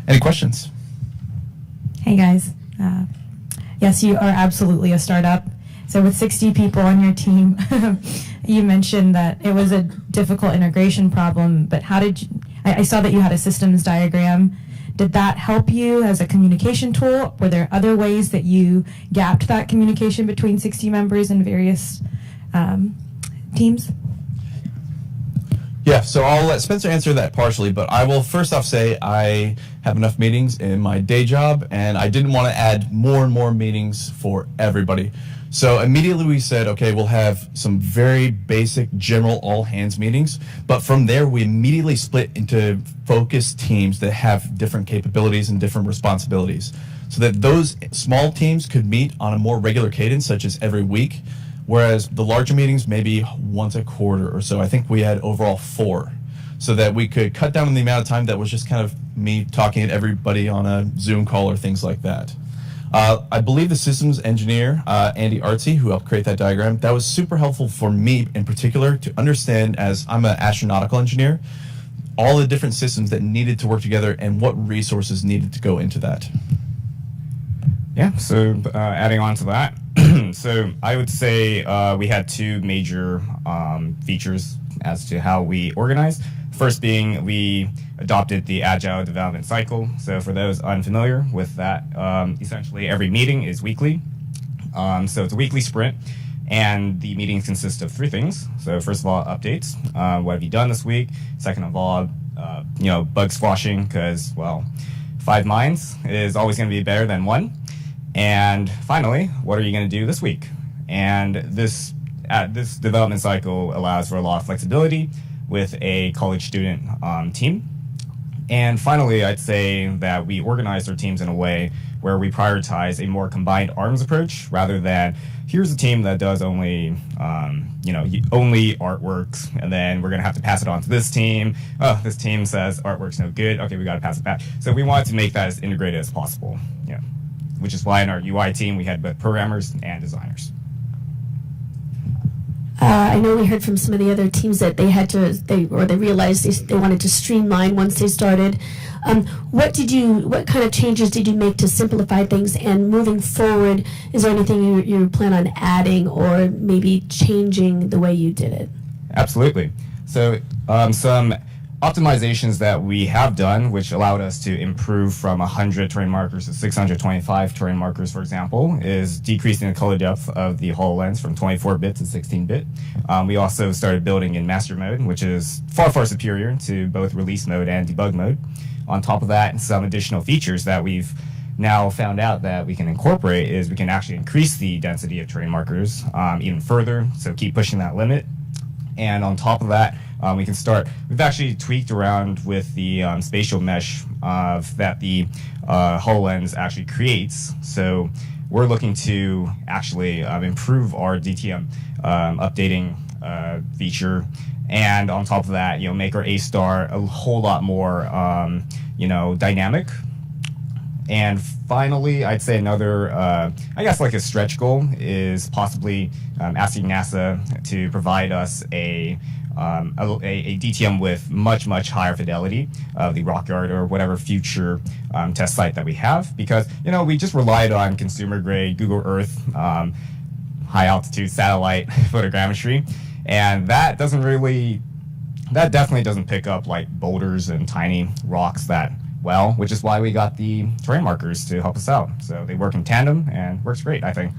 Any questions? Hey guys. Yes, you are absolutely a startup. So with 60 people on your team, you mentioned that it was a difficult integration problem, but how did you, I saw that you had a systems diagram. Did that help you as a communication tool? Were there other ways that you gapped that communication between 60 members in various teams? Yeah, so I'll let Spencer answer that partially, but I will first off say I have enough meetings in my day job, and I didn't want to add more and more meetings for everybody. So immediately we said, okay, we'll have some very basic general all hands meetings, but from there we immediately split into focused teams that have different capabilities and different responsibilities, so that those small teams could meet on a more regular cadence, such as every week, whereas the larger meetings maybe once a quarter or so. I think we had overall 4, so that we could cut down on the amount of time that was just kind of me talking to everybody on a Zoom call or things like that. I believe the systems engineer, Andy Artsy, who helped create that diagram, that was super helpful for me in particular to understand, as I'm an astronautical engineer, all the different systems that needed to work together and what resources needed to go into that. Yeah, so adding on to that, so I would say we had 2 major features as to how we organized. First being we adopted the Agile development cycle. So for those unfamiliar with that, essentially every meeting is weekly. So it's a weekly sprint, and the meetings consist of 3 things. So first of all, updates. What have you done this week? Second of all, bug squashing, because, well, 5 minds is always going to be better than 1. And finally, what are you going to do this week? And this development cycle allows for a lot of flexibility with a college student team. And finally, I'd say that we organize our teams in a way where we prioritize a more combined arms approach rather than here's a team that does only artworks, and then we're going to have to pass it on to this team. Oh, this team says artwork's no good. Okay, we got to pass it back. So we wanted to make that as integrated as possible, which is why in our UI team we had both programmers and designers. I know we heard from some of the other teams that they realized they wanted to streamline once they started. What kind of changes did you make to simplify things? And moving forward, is there anything you plan on adding or maybe changing the way you did it? Absolutely. So some optimizations that we have done, which allowed us to improve from 100 terrain markers to 625 terrain markers, for example, is decreasing the color depth of the HoloLens from 24-bit to 16-bit. We also started building in master mode, which is far, far superior to both release mode and debug mode. On top of that, some additional features that we've now found out that we can incorporate is we can actually increase the density of terrain markers even further, so keep pushing that limit. And on top of that, we've actually tweaked around with the spatial mesh that the HoloLens actually creates. So we're looking to actually improve our DTM updating feature. And on top of that, make our A-star a whole lot more, dynamic. And finally, I'd say another, like a stretch goal is possibly asking NASA to provide us a DTM with much, much higher fidelity of the Rockyard or whatever future test site that we have, because, we just relied on consumer grade Google Earth high altitude satellite photogrammetry, and that definitely doesn't pick up like boulders and tiny rocks that well, which is why we got the terrain markers to help us out. So they work in tandem and works great, I think.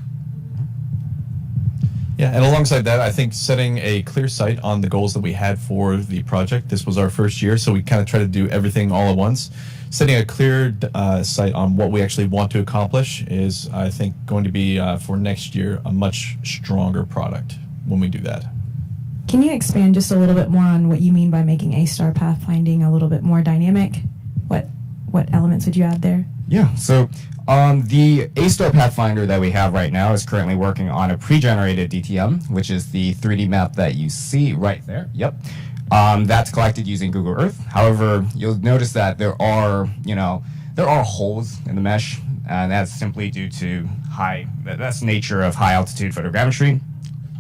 Yeah, and alongside that, I think setting a clear sight on the goals that we had for the project. This was our first year, so we kind of try to do everything all at once. Setting a clear sight on what we actually want to accomplish is, I think, going to be, for next year, a much stronger product when we do that. Can you expand just a little bit more on what you mean by making A-star pathfinding a little bit more dynamic? What elements would you add there? Yeah, so the A-star Pathfinder that we have right now is currently working on a pre-generated DTM, which is the 3D map that you see right there. Yep. That's collected using Google Earth. However, you'll notice that there are holes in the mesh, and that's simply due to that's the nature of high altitude photogrammetry.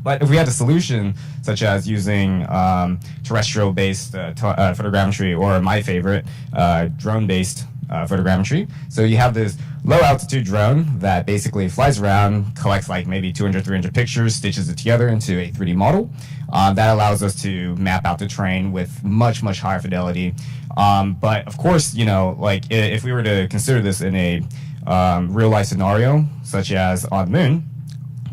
But if we had a solution such as using terrestrial-based photogrammetry, or my favorite, drone-based photogrammetry. So you have this low-altitude drone that basically flies around, collects like maybe 200, 300 pictures, stitches it together into a 3D model. That allows us to map out the terrain with much, much higher fidelity. But of course, if we were to consider this in a real-life scenario, such as on the moon,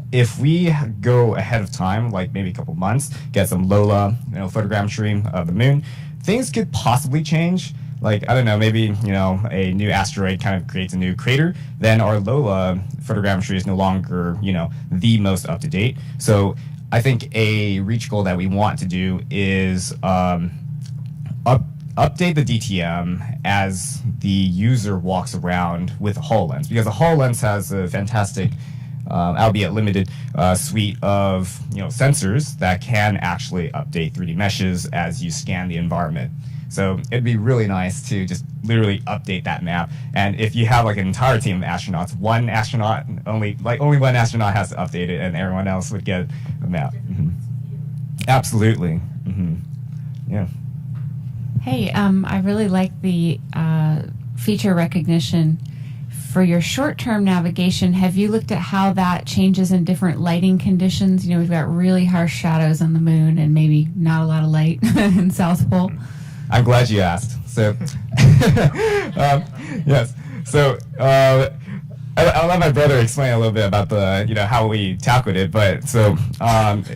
if we go ahead of time, like maybe a couple months, get some LOLA, photogrammetry of the moon, things could possibly change. Like, I don't know, maybe, a new asteroid kind of creates a new crater, then our LOLA photogrammetry is no longer, the most up-to-date. So I think a reach goal that we want to do is update the DTM as the user walks around with a HoloLens, because the HoloLens has a fantastic albeit limited suite of sensors that can actually update 3D meshes as you scan the environment. So it'd be really nice to just literally update that map. And if you have like an entire team of astronauts, only one astronaut has to update it, and everyone else would get a map. Mm-hmm. Absolutely. Mm-hmm. Yeah. Hey, I really like the feature recognition. For your short-term navigation, have you looked at how that changes in different lighting conditions? We've got really harsh shadows on the moon and maybe not a lot of light in South Pole. I'm glad you asked. So, yes. So, I'll let my brother explain a little bit about how we tackled it. But so,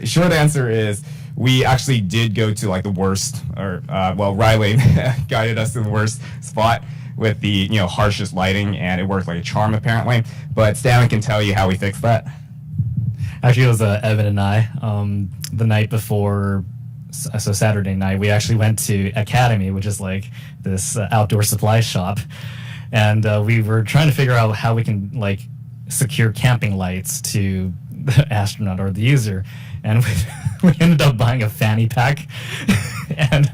short answer is we actually did go to like the worst, or Riley guided us to the worst spot with the harshest lighting, and it worked like a charm apparently. But Stanley can tell you how we fixed that. Actually, it was Evan and I. The night before, so Saturday night, we actually went to Academy, which is like this outdoor supply shop, and we were trying to figure out how we can like secure camping lights to the astronaut or the user, and we ended up buying a fanny pack and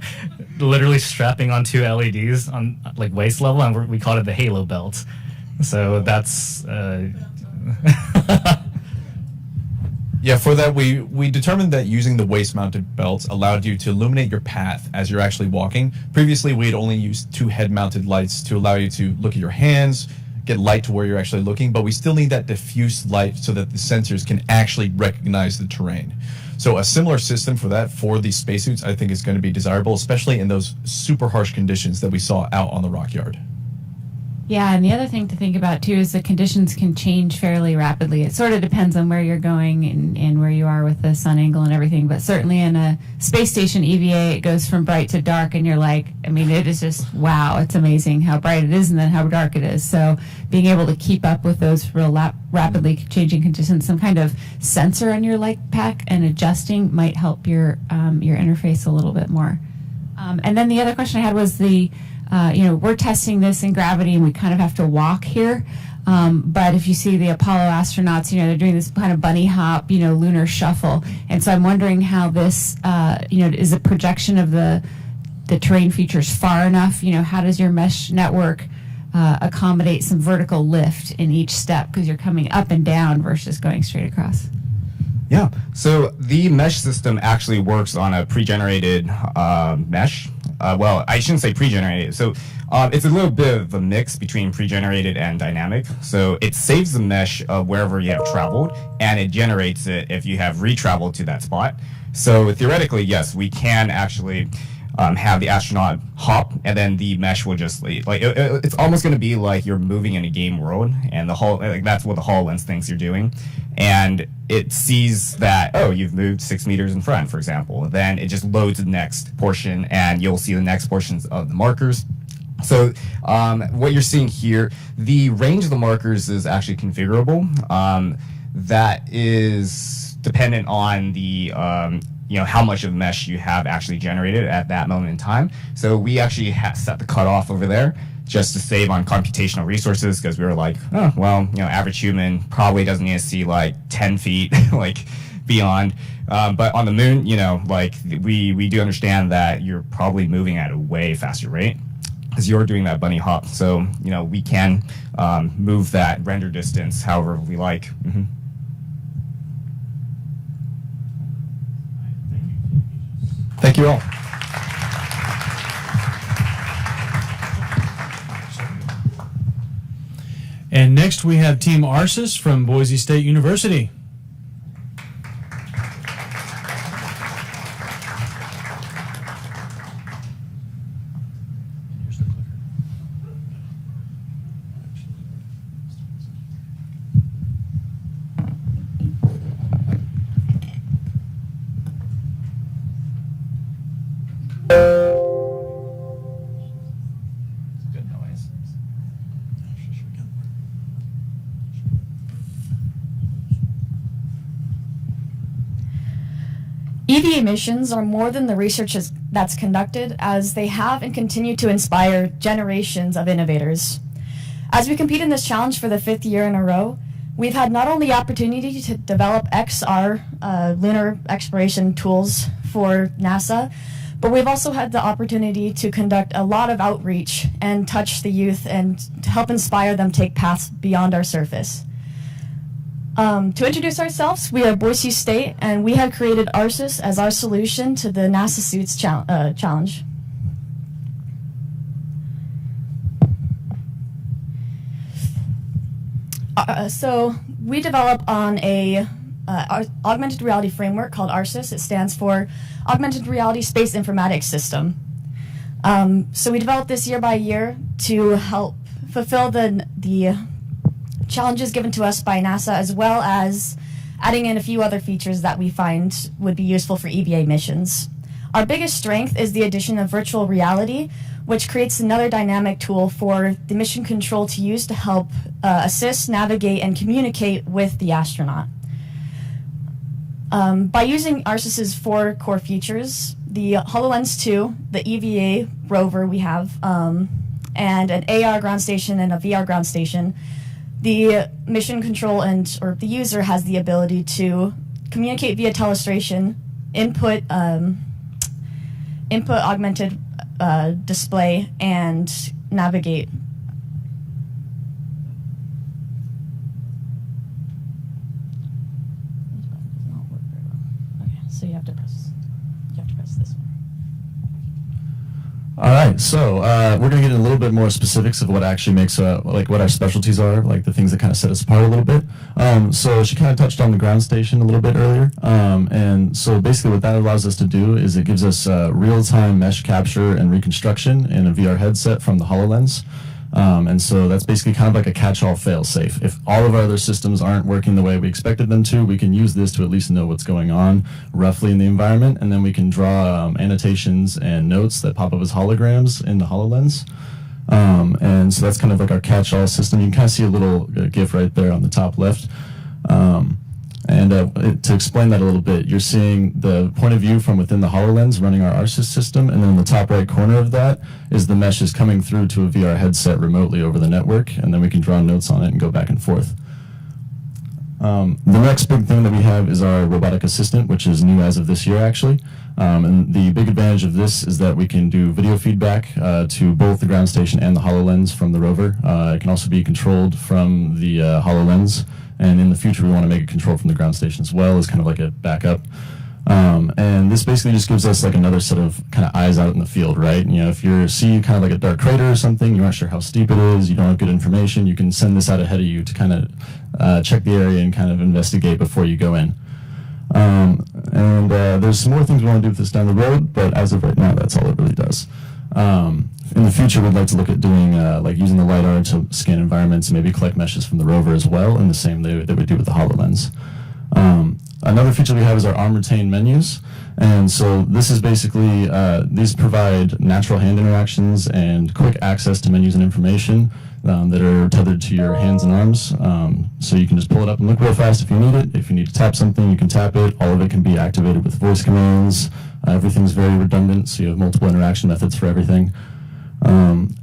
literally strapping on 2 LEDs on like waist level, and we called it the halo belt. So that's Yeah, for that we determined that using the waist-mounted belts allowed you to illuminate your path as you're actually walking. Previously, we had only used 2 head-mounted lights to allow you to look at your hands, get light to where you're actually looking, but we still need that diffuse light so that the sensors can actually recognize the terrain. So a similar system for that, for these spacesuits, I think is going to be desirable, especially in those super harsh conditions that we saw out on the rock yard. Yeah, and the other thing to think about too is the conditions can change fairly rapidly. It sort of depends on where you're going and where you are with the sun angle and everything. But certainly in a space station EVA, it goes from bright to dark, and you're like, I mean, it is just, wow, it's amazing how bright it is and then how dark it is. So being able to keep up with those real rapidly changing conditions, some kind of sensor on your light pack and adjusting might help your interface a little bit more. And then the other question I had was we're testing this in gravity and we kind of have to walk here. But if you see the Apollo astronauts, they're doing this kind of bunny hop, lunar shuffle. And so I'm wondering how this, is a projection of the terrain features far enough? How does your mesh network accommodate some vertical lift in each step because you're coming up and down versus going straight across? Yeah, so the mesh system actually works on a pre-generated mesh. Well, I shouldn't say pre-generated. So it's a little bit of a mix between pre-generated and dynamic. So it saves the mesh of wherever you have traveled, and it generates it if you have re-traveled to that spot. So theoretically, yes, we can actually have the astronaut hop, and then the mesh will just it's almost going to be like you're moving in a game world, and that's what the HoloLens thinks you're doing, and it sees that, oh, you've moved 6 meters in front, for example. Then it just loads the next portion, and you'll see the next portions of the markers. So what you're seeing here, the range of the markers is actually configurable. That is dependent on the how much of mesh you have actually generated at that moment in time. So we actually set the cutoff over there just to save on computational resources, because we were like, oh, well, average human probably doesn't need to see like 10 feet beyond. But on the moon, we do understand that you're probably moving at a way faster rate because you're doing that bunny hop. So, we can move that render distance however we like. Mm-hmm. Thank you all. And next we have Team Arsis from Boise State University. EVA missions are more than the research that's conducted, as they have and continue to inspire generations of innovators. As we compete in this challenge for the 5th year in a row, we've had not only the opportunity to develop XR lunar exploration tools for NASA, but we've also had the opportunity to conduct a lot of outreach and touch the youth and to help inspire them take paths beyond our surface. To introduce ourselves, we are Boise State, and we have created Arsis as our solution to the NASA Suits challenge. So we develop on a augmented reality framework called Arsis. It stands for Augmented Reality Space Informatics System. So we developed this year by year to help fulfill the challenges given to us by NASA, as well as adding in a few other features that we find would be useful for EVA missions. Our biggest strength is the addition of virtual reality, which creates another dynamic tool for the mission control to use to help assist, navigate, and communicate with the astronaut. By using ARSIS's 4 core features, the HoloLens 2, the EVA rover we have, and an AR ground station and a VR ground station, the mission control or the user has the ability to communicate via telestration, input augmented display, and navigate. So you have to press this one. All right, so we're going to get in a little bit more specifics of what actually makes, like what our specialties are, like the things that kind of set us apart a little bit. So she kind of touched on the ground station a little bit earlier. And so basically what that allows us to do is it gives us real-time mesh capture and reconstruction in a VR headset from the HoloLens. And so that's basically kind of like a catch-all fail-safe. If all of our other systems aren't working the way we expected them to, we can use this to at least know what's going on roughly in the environment, and then we can draw annotations and notes that pop up as holograms in the HoloLens. And so that's kind of like our catch-all system. You can kind of see a little GIF right there on the top left. To explain that a little bit, you're seeing the point of view from within the HoloLens running our ARSIS system, and then in the top right corner of that is the meshes coming through to a VR headset remotely over the network, and then we can draw notes on it and go back and forth. The next big thing that we have is our robotic assistant, which is new as of this year actually. And the big advantage of this is that we can do video feedback to both the ground station and the HoloLens from the rover. It can also be controlled from the HoloLens. And in the future, we want to make it controlled from the ground station as well as kind of like a backup. And this basically just gives us like another set of kind of eyes out in the field, right? You know, if you see kind of like a dark crater or something, you're not sure how steep it is, you don't have good information, you can send this out ahead of you to kind of check the area and kind of investigate before you go in. There's some more things we want to do with this down the road, but as of right now, that's all it really does. In the future, we'd like to look at doing like using the LiDAR to scan environments and maybe collect meshes from the rover as well in the same way that we do with the HoloLens. Another feature we have is our arm-retained menus. And so this is basically, these provide natural hand interactions and quick access to menus and information that are tethered to your hands and arms. So you can just pull it up and look real fast if you need it. If you need to tap something, you can tap it. All of it can be activated with voice commands. Everything's very redundant, so you have multiple interaction methods for everything.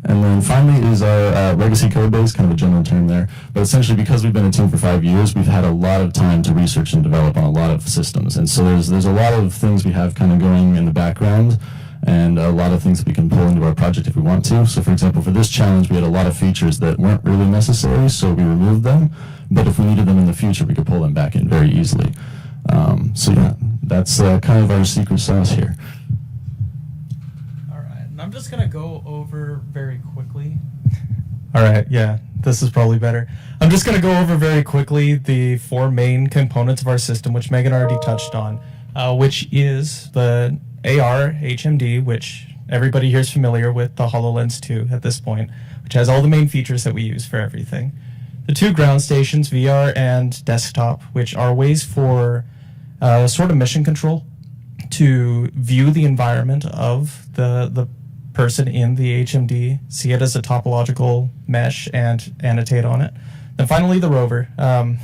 And then finally is our legacy code base, kind of a general term there. But essentially, because we've been a team for 5 years, we've had a lot of time to research and develop on a lot of systems. And so there's a lot of things we have kind of going in the background, and a lot of things that we can pull into our project if we want to. So for example, for this challenge, we had a lot of features that weren't really necessary, so we removed them. But if we needed them in the future, we could pull them back in very easily. So yeah, that's kind of our secret sauce here. I'm just going to go over very quickly. All right, yeah, this is probably better. I'm just going to go over very quickly the 4 main components of our system, which Megan already touched on, which is the AR HMD, which everybody here is familiar with, the HoloLens 2 at this point, which has all the main features that we use for everything. The 2 ground stations, VR and desktop, which are ways for sort of mission control to view the environment of the person in the HMD, see it as a topological mesh, and annotate on it. Then finally, the rover. I'm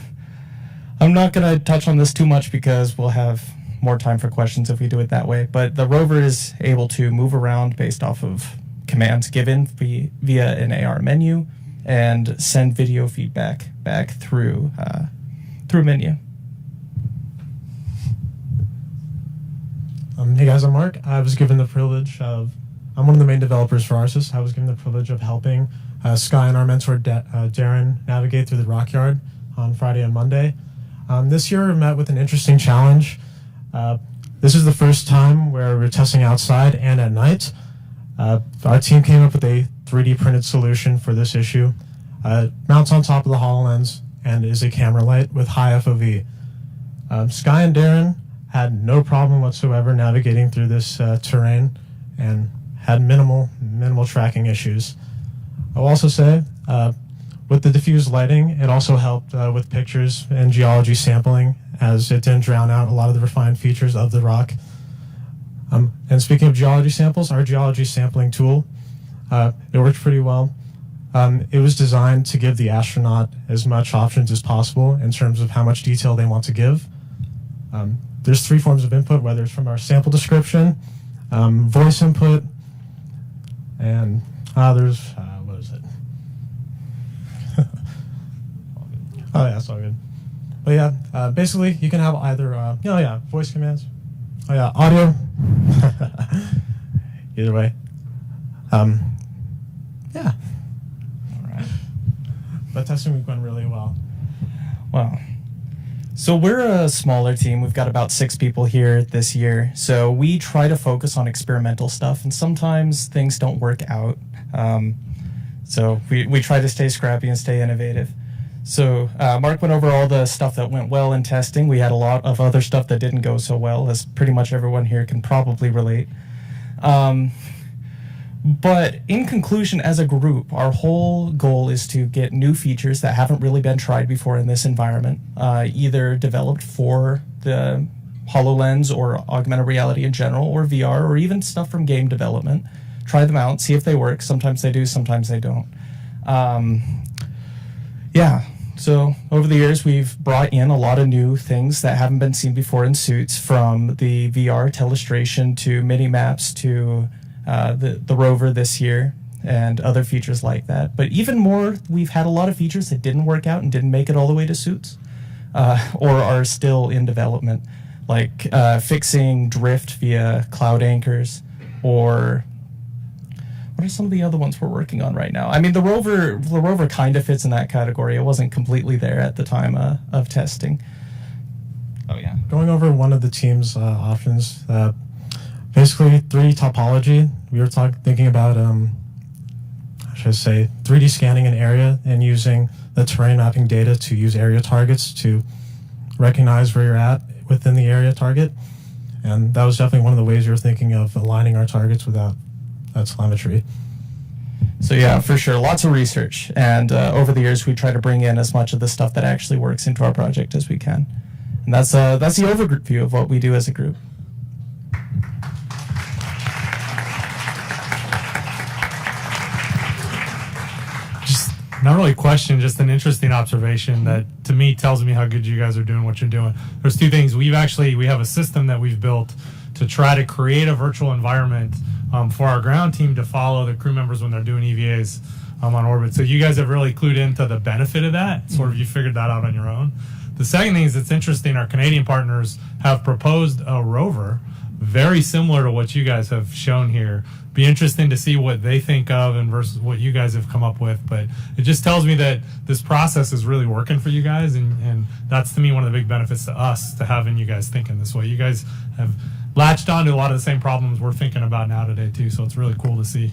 not going to touch on this too much because we'll have more time for questions if we do it that way, but the rover is able to move around based off of commands given via an AR menu and send video feedback back through menu. Hey guys, I'm Mark. I was given the privilege of I'm one of the main developers for ARSIS. I was given the privilege of helping Sky and our mentor Darren navigate through the Rockyard on Friday and Monday. This year we met with an interesting challenge. This is the first time where we're testing outside and at night. Our team came up with a 3D printed solution for this issue. Mounts on top of the HoloLens and is a camera light with high FOV. Sky and Darren had no problem whatsoever navigating through this terrain and had minimal tracking issues. I'll also say, with the diffused lighting, it also helped with pictures and geology sampling, as it didn't drown out a lot of the refined features of the rock. And speaking of geology samples, our geology sampling tool, it worked pretty well. It was designed to give the astronaut as much options as possible in terms of how much detail they want to give. There's 3 forms of input, whether it's from our sample description, voice input, and there's, what is it? Oh yeah, it's all good. But yeah, basically you can have either, voice commands. Oh yeah, audio. Either way. Yeah. All right. But testing week went really well. Wow. So we're a smaller team. We've got about 6 people here this year. So we try to focus on experimental stuff, and sometimes things don't work out. So we try to stay scrappy and stay innovative. So Mark went over all the stuff that went well in testing. We had a lot of other stuff that didn't go so well, as pretty much everyone here can probably relate. But in conclusion, as a group, our whole goal is to get new features that haven't really been tried before in this environment, either developed for the HoloLens or augmented reality in general, or VR, or even stuff from game development. Try them out, see if they work. Sometimes they do, sometimes they don't. Yeah, so over the years, we've brought in a lot of new things that haven't been seen before in suits, from the VR telestration to mini maps to the rover this year and other features like that. But even more, we've had a lot of features that didn't work out and didn't make it all the way to suits, or are still in development, like fixing drift via cloud anchors, or what are some of the other ones we're working on right now? I mean, the rover kind of fits in that category. It wasn't completely there at the time of testing. Oh yeah. Going over one of the team's options, basically 3D topology. We were thinking about, 3D scanning an area and using the terrain mapping data to use area targets to recognize where you're at within the area target. And that was definitely one of the ways we were thinking of aligning our targets without telemetry. So yeah, for sure, lots of research. And over the years, we try to bring in as much of the stuff that actually works into our project as we can. And that's the overview of what we do as a group. Not really a question, just an interesting observation that to me tells me how good you guys are doing what you're doing. There's 2 things. We have a system that we've built to try to create a virtual environment for our ground team to follow the crew members when they're doing EVAs on orbit. So you guys have really clued into the benefit of that. Sort of you figured that out on your own. The second thing is, it's interesting, our Canadian partners have proposed a rover very similar to what you guys have shown here. Be interesting to see what they think of and versus what you guys have come up with. But it just tells me that this process is really working for you guys, and that's to me one of the big benefits to us, to having you guys thinking this way. You guys have latched on to a lot of the same problems we're thinking about now today too, so it's really cool to see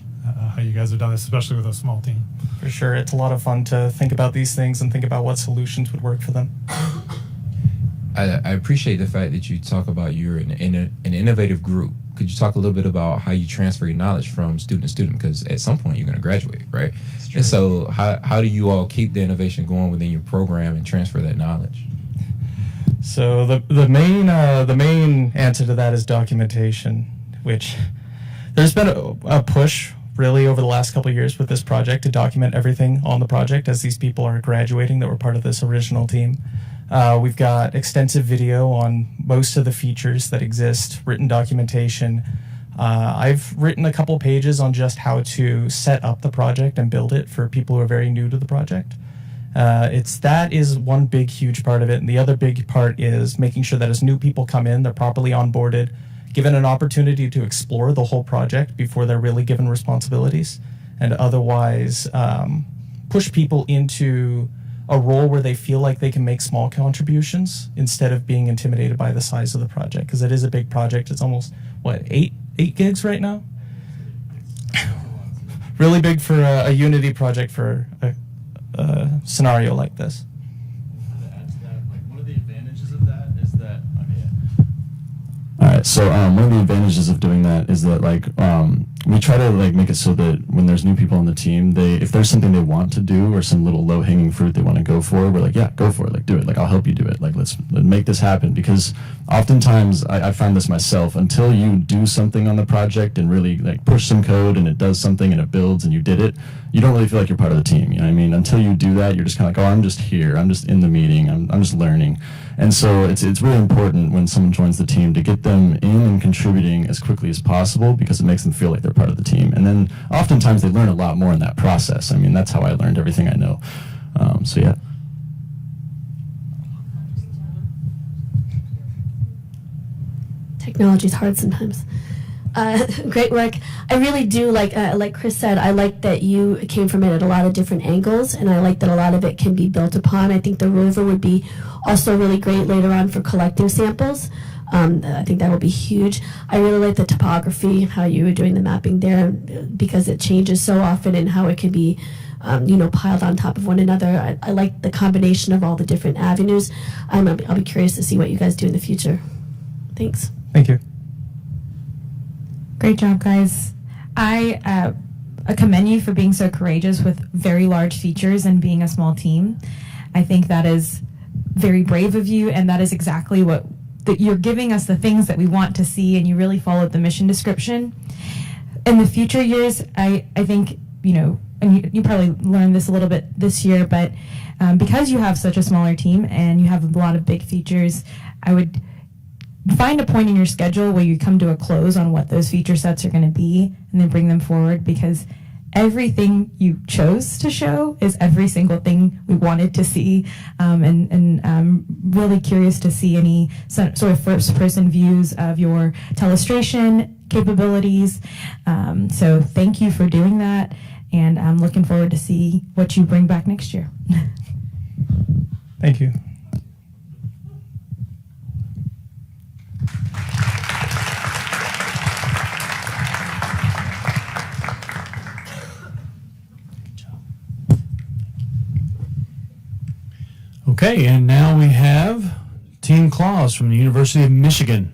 how you guys have done this, especially with a small team. For sure, it's a lot of fun to think about these things and think about what solutions would work for them. I appreciate the fact that you talk about you're an innovative group. Could you talk a little bit about how you transfer your knowledge from student to student? Because at some point you're going to graduate, right? And so how do you all keep the innovation going within your program and transfer that knowledge? So the main answer to that is documentation, which there's been a push really over the last couple of years with this project to document everything on the project as these people are graduating that were part of this original team. We've got extensive video on most of the features that exist, written documentation. I've written a couple pages on just how to set up the project and build it for people who are very new to the project. That is one big, huge part of it. And the other big part is making sure that as new people come in, they're properly onboarded, given an opportunity to explore the whole project before they're really given responsibilities, and otherwise push people into a role where they feel like they can make small contributions instead of being intimidated by the size of the project, because it is a big project. It's almost, eight gigs right now? Really big for a Unity project for a scenario like this. One of the advantages of that is that, all right, so one of the advantages of doing that is that we try to like make it so that when there's new people on the team, if there's something they want to do or some little low hanging fruit they want to go for, we're like, yeah, go for it, like do it, like I'll help you do it, like let's make this happen. Because oftentimes I find this myself, until you do something on the project and really like push some code and it does something and it builds and you did it, you don't really feel like you're part of the team. You know what I mean? Until you do that, you're just kind of like, oh, I'm just here, I'm just in the meeting, I'm just learning. And so it's really important when someone joins the team to get them in and contributing as quickly as possible, because it makes them feel like they're part of the team. And then oftentimes they learn a lot more in that process. I mean, that's how I learned everything I know. So yeah. Technology's hard sometimes. Great work. I really do like Chris said, I like that you came from it at a lot of different angles, and I like that a lot of it can be built upon. I think the rover would be also really great later on for collecting samples. I think that will be huge. I really like the topography, how you were doing the mapping there, because it changes so often and how it can be piled on top of one another. I like the combination of all the different avenues. I'll be curious to see what you guys do in the future. Thanks. Thank you. Great job, guys. I commend you for being so courageous with very large features and being a small team. I think that is very brave of you, and that is exactly what you're giving us, the things that we want to see, and you really followed the mission description. In the future years, I think, and you probably learned this a little bit this year, but because you have such a smaller team and you have a lot of big features, I would find a point in your schedule where you come to a close on what those feature sets are going to be, and then bring them forward, because everything you chose to show is every single thing we wanted to see, and I'm really curious to see any sort of first-person views of your telestration capabilities. So thank you for doing that, and I'm looking forward to see what you bring back next year. Thank you. Okay, and now we have Team Claus from the University of Michigan.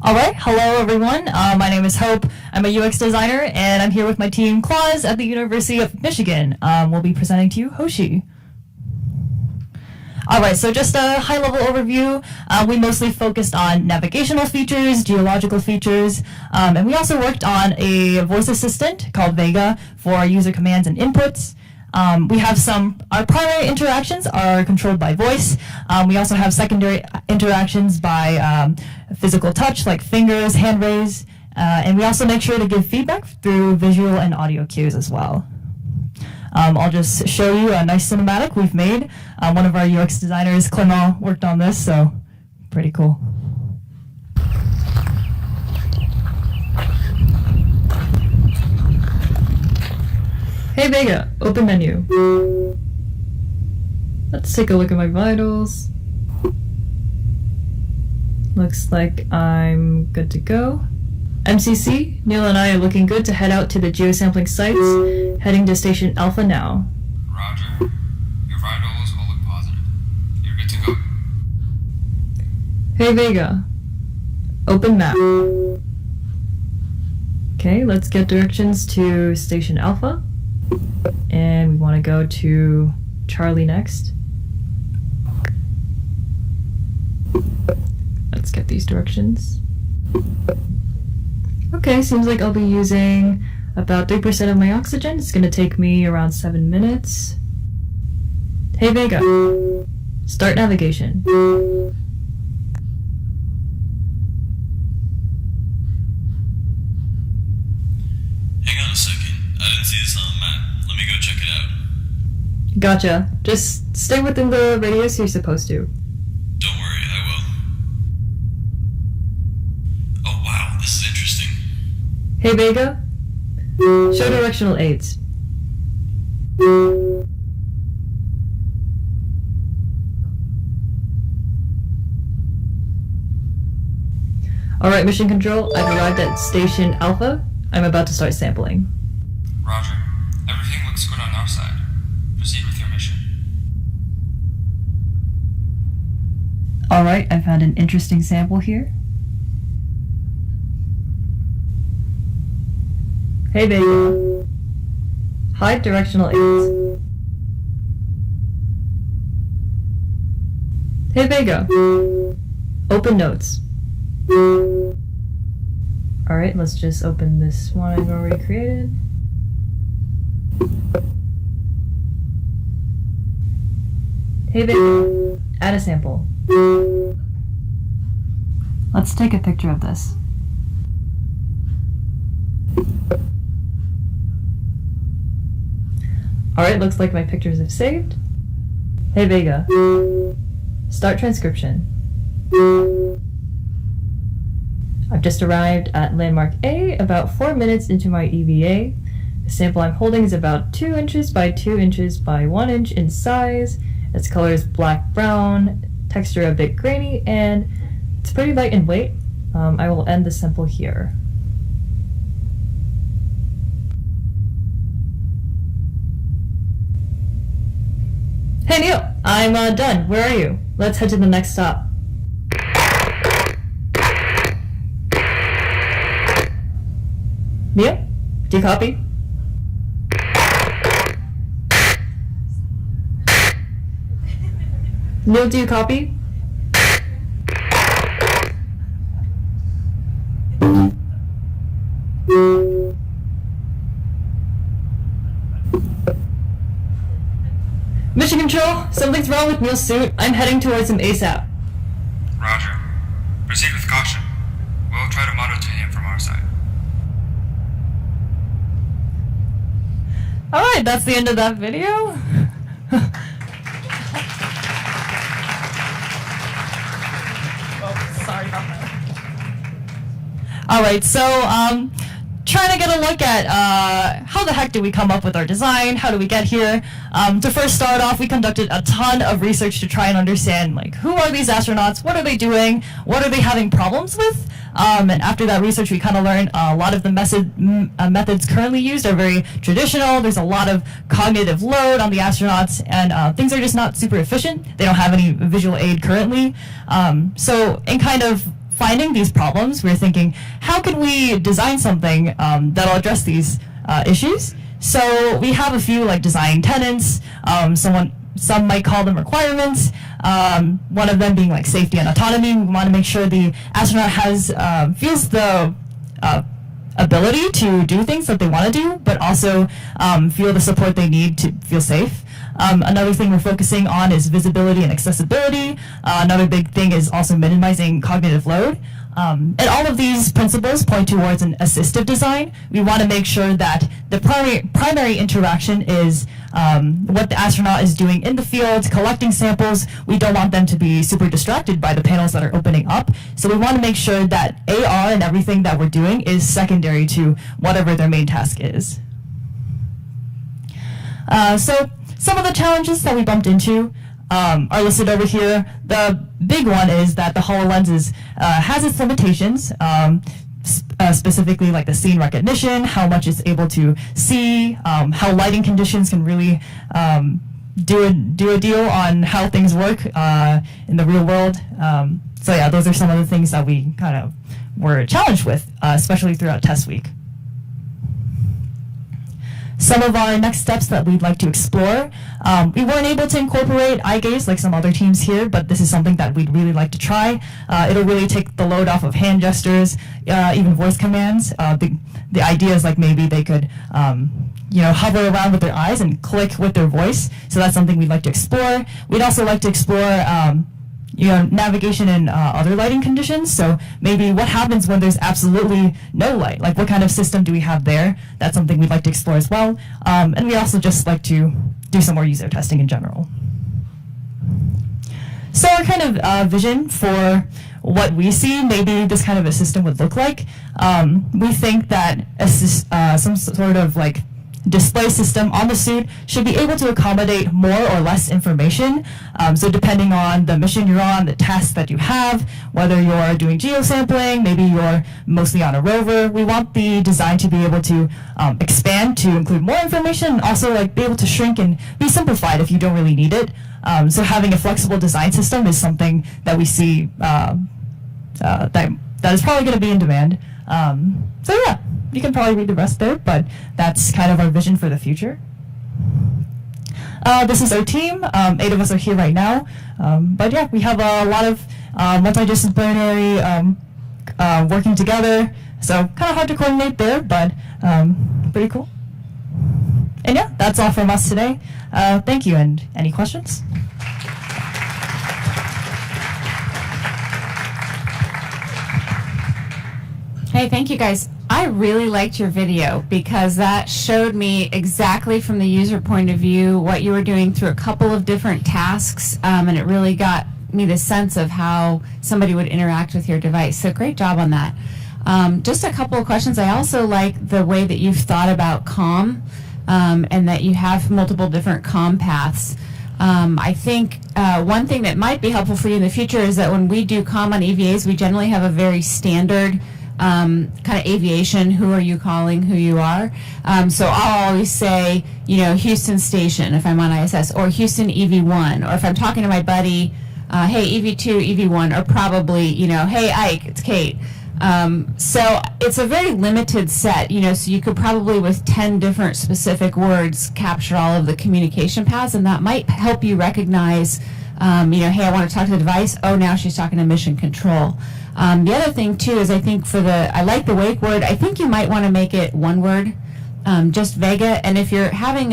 All right, hello everyone. My name is Hope. I'm a UX designer, and I'm here with my team Claus at the University of Michigan. We'll be presenting to you Hoshi. All right, so just a high-level overview. We mostly focused on navigational features, geological features, and we also worked on a voice assistant called Vega for user commands and inputs. We have our primary interactions are controlled by voice. We also have secondary interactions by physical touch, like fingers, hand raise, and we also make sure to give feedback through visual and audio cues as well. I'll just show you a nice cinematic we've made. One of our UX designers, Clement, worked on this, so pretty cool. Hey Vega, open menu. Let's take a look at my vitals. Looks like I'm good to go. MCC, Neil and I are looking good to head out to the geosampling sites, heading to Station Alpha now. Roger. Your vitals all look positive. You're good to go. Hey Vega, open map. Okay, let's get directions to Station Alpha. And we want to go to Charlie next. Let's get these directions. Okay, seems like I'll be using about 3% of my oxygen. It's going to take me around 7 minutes. Hey Vega, start navigation. Hang on a second. I didn't see this on the map. Let me go check it out. Gotcha. Just stay within the radius you're supposed to. Don't worry, I will. Oh wow, this is interesting. Hey Vega, show directional aids. Alright, Mission Control, I've arrived at Station Alpha. I'm about to start sampling. Roger. Everything looks good on our side. Proceed with your mission. Alright, I found an interesting sample here. Hey Vega. Hide directional aids. Hey Vega. Open notes. Alright, let's just open this one I've already created. Hey Vega. Add a sample. Let's take a picture of this. Alright, looks like my pictures have saved. Hey Vega. Start transcription. I've just arrived at landmark A about 4 minutes into my EVA. The sample I'm holding is about 2 inches by 2 inches by 1 inch in size. Its color is black-brown, texture a bit grainy, and it's pretty light in weight. I will end the sample here. Hey Neil, I'm done. Where are you? Let's head to the next stop. Neil, do you copy? Neil, do you copy? Mission Control, something's wrong with Neil's suit. I'm heading towards him ASAP. Roger. Proceed with caution. We'll try to monitor him from our side. Alright, that's the end of that video. Sorry about that. Alright, so trying to get a look at how the heck did we come up with our design, how do we get here. To first start off, we conducted a ton of research to try and understand, like, who are these astronauts, what are they doing, what are they having problems with. And after that research, we kind of learned a lot of the methods currently used are very traditional. There's a lot of cognitive load on the astronauts, and things are just not super efficient. They don't have any visual aid currently. So in kind of finding these problems, we're thinking, how can we design something that'll address these issues? So we have a few like design tenets. Some might call them requirements. One of them being like safety and autonomy. We want to make sure the astronaut feels the ability to do things that they want to do, but also feel the support they need to feel safe. Another thing we're focusing on is visibility and accessibility. Another big thing is also minimizing cognitive load. And all of these principles point towards an assistive design. We want to make sure that the primary interaction is what the astronaut is doing in the field, collecting samples. We don't want them to be super distracted by the panels that are opening up. So we want to make sure that AR and everything that we're doing is secondary to whatever their main task is. So some of the challenges that we bumped into are listed over here. The big one is that the HoloLens has its limitations, specifically like the scene recognition, how much it's able to see, how lighting conditions can really do a deal on how things work in the real world. So yeah, those are some of the things that we kind of were challenged with, especially throughout test week. Some of our next steps that we'd like to explore. We weren't able to incorporate eye gaze like some other teams here, but this is something that we'd really like to try. It'll really take the load off of hand gestures, even voice commands. The idea is like maybe they could hover around with their eyes and click with their voice. So that's something we'd like to explore. We'd also like to explore navigation in other lighting conditions. So maybe what happens when there's absolutely no light? Like what kind of system do we have there? That's something we'd like to explore as well. And we also just like to do some more user testing in general. So our kind of vision for what we see, maybe this kind of a system would look like. We think that some sort of like display system on the suit should be able to accommodate more or less information. So depending on the mission you're on, the tasks that you have, whether you're doing geosampling, maybe you're mostly on a rover, we want the design to be able to expand to include more information, and also like be able to shrink and be simplified if you don't really need it. So having a flexible design system is something that we see that is probably going to be in demand. So yeah, you can probably read the rest there, but that's kind of our vision for the future. This is our team. 8 of us are here right now. But yeah, we have a lot of multidisciplinary working together. So kind of hard to coordinate there, but pretty cool. And yeah, that's all from us today. Thank you, and any questions? Hey, thank you guys. I really liked your video because that showed me exactly from the user point of view what you were doing through a couple of different tasks, and it really got me the sense of how somebody would interact with your device. So great job on that. Just a couple of questions. I also like the way that you've thought about comm, and that you have multiple different comm paths. I think one thing that might be helpful for you in the future is that when we do comm on EVAs, we generally have a very standard kind of aviation, who are you calling, who you are. So I'll always say, Houston Station if I'm on ISS, or Houston EV1, or if I'm talking to my buddy, hey, EV2, EV1, or probably, hey, Ike, it's Kate. So it's a very limited set, so you could probably with 10 different specific words capture all of the communication paths, and that might help you recognize, hey, I want to talk to the device. Oh, now she's talking to mission control. The other thing too is I think I like the wake word. I think you might want to make it one word, just Vega. And if you're having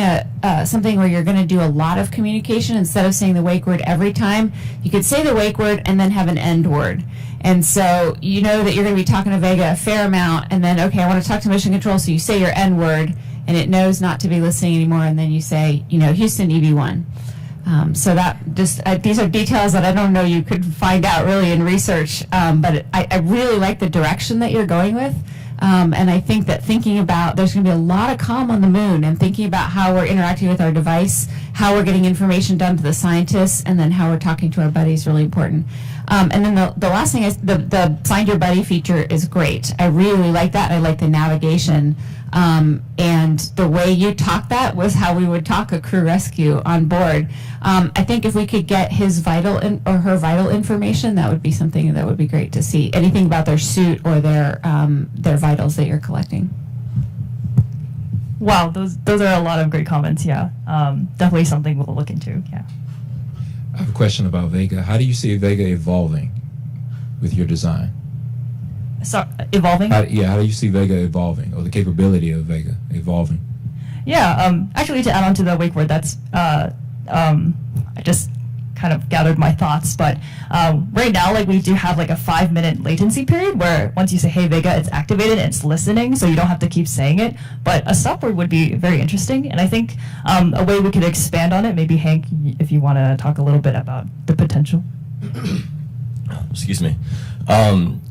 something where you're going to do a lot of communication, instead of saying the wake word every time, you could say the wake word and then have an end word. And so you know that you're going to be talking to Vega a fair amount, and then, okay, I want to talk to mission control, so you say your end word, and it knows not to be listening anymore, and then you say, Houston EV1. So that just these are details that I don't know you could find out really in research, but I really like the direction that you're going with, and I think that thinking about there's going to be a lot of comm on the moon, and thinking about how we're interacting with our device, how we're getting information done to the scientists, and then how we're talking to our buddies is really important. And then the last thing is the Find Your Buddy feature is great. I really like that. I like the navigation. And the way you talk that was how we would talk a crew rescue on board. I think if we could get his or her vital information, that would be something that would be great to see. Anything about their suit or their vitals that you're collecting. Wow, those are a lot of great comments. Yeah, definitely something we'll look into. Yeah. I have a question about Vega. How do you see Vega evolving with your design? So evolving? How do you see Vega evolving, or the capability of Vega evolving? Yeah, actually, to add on to the wake word, that's I just kind of gathered my thoughts, but right now, like, we do have like a 5-minute latency period where once you say, hey, Vega, it's activated and it's listening, so you don't have to keep saying it. But a stop word would be very interesting, and I think a way we could expand on it, maybe Hank, if you want to talk a little bit about the potential. Excuse me.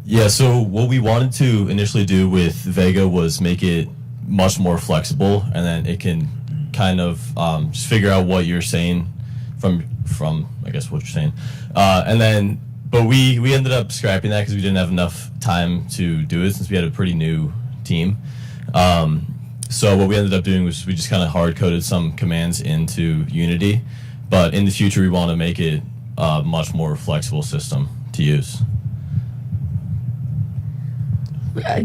Yeah, so what we wanted to initially do with Vega was make it much more flexible, and then it can kind of just figure out what you're saying from I guess what you're saying, but we ended up scrapping that because we didn't have enough time to do it since we had a pretty new team. So what we ended up doing was we just kind of hard coded some commands into Unity, but in the future we want to make it a much more flexible system to use.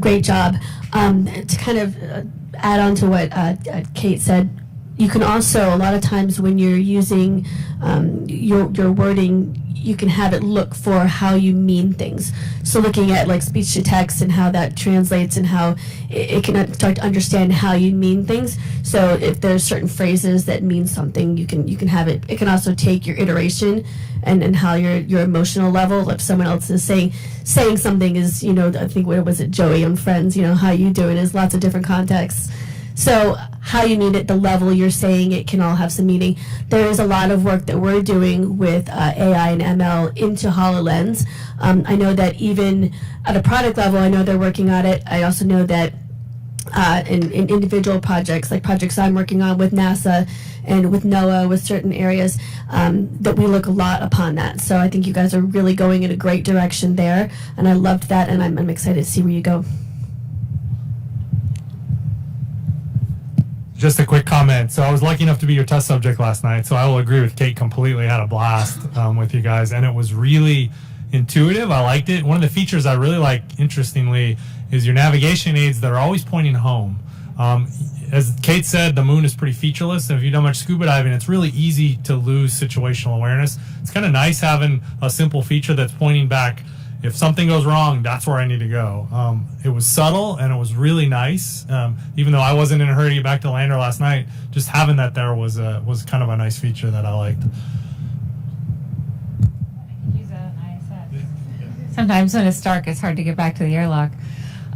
Great job. To kind of add on to what Kate said, you can also, a lot of times when you're using your wording, you can have it look for how you mean things. So looking at like speech to text and how that translates and how it can start to understand how you mean things. So if there's certain phrases that mean something, you can have it. It can also take your iteration and how your emotional level. If someone else is saying something is, I think, what was it, Joey on Friends, how you doing is lots of different contexts. So how you mean it, the level you're saying it can all have some meaning. There is a lot of work that we're doing with AI and ML into HoloLens. I know that even at a product level, I know they're working on it. I also know that in individual projects, like projects I'm working on with NASA and with NOAA, with certain areas, that we look a lot upon that. So I think you guys are really going in a great direction there, and I loved that, and I'm excited to see where you go. Just a quick comment. So I was lucky enough to be your test subject last night, so I will agree with Kate completely. I had a blast with you guys, and it was really intuitive. I liked it. One of the features I really like, interestingly, is your navigation aids that are always pointing home. As Kate said, the moon is pretty featureless, and if you've done much scuba diving, it's really easy to lose situational awareness. It's kind of nice having a simple feature that's pointing back. If something goes wrong, that's where I need to go. It was subtle, and it was really nice. Even though I wasn't in a hurry to get back to the lander last night, just having that there was kind of a nice feature that I liked. Sometimes when it's dark, it's hard to get back to the airlock.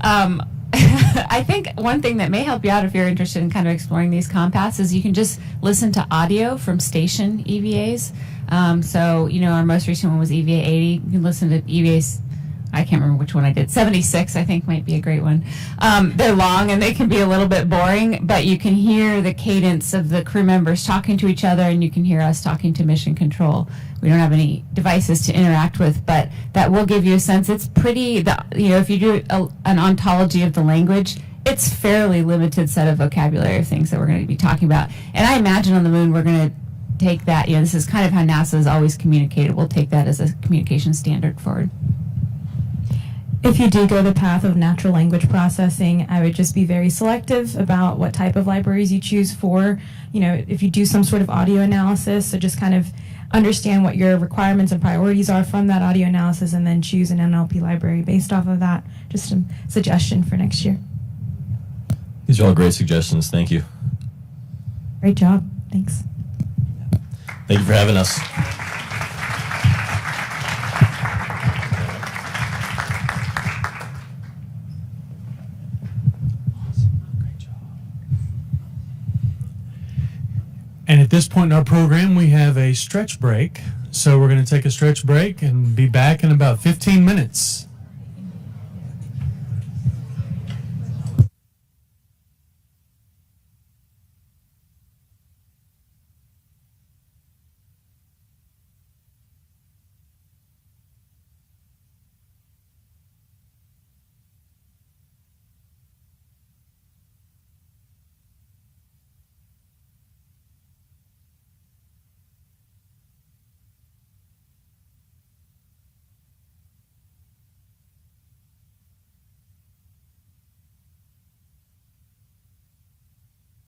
I think one thing that may help you out if you're interested in kind of exploring these compass is you can just listen to audio from station EVAs. So, you know, our most recent one was EVA 80. You can listen to EVAs, I can't remember which one I did. 76, I think, might be a great one. They're long and they can be a little bit boring, but you can hear the cadence of the crew members talking to each other, and you can hear us talking to mission control. We don't have any devices to interact with, but that will give you a sense. It's pretty, you know, if you do an ontology of the language, it's fairly limited set of vocabulary of things that we're going to be talking about. And I imagine on the moon we're going to take that, you know, this is kind of how NASA has always communicated. We'll take that as a communication standard forward. If you do go the path of natural language processing, I would just be very selective about what type of libraries you choose for, you know, if you do some sort of audio analysis, so just kind of understand what your requirements and priorities are from that audio analysis, and then choose an NLP library based off of that. Just a suggestion for next year. These are all great suggestions. Thank you. Great job. Thanks. Thank you for having us. And at this point in our program, we have a stretch break. So we're going to take a stretch break and be back in about 15 minutes.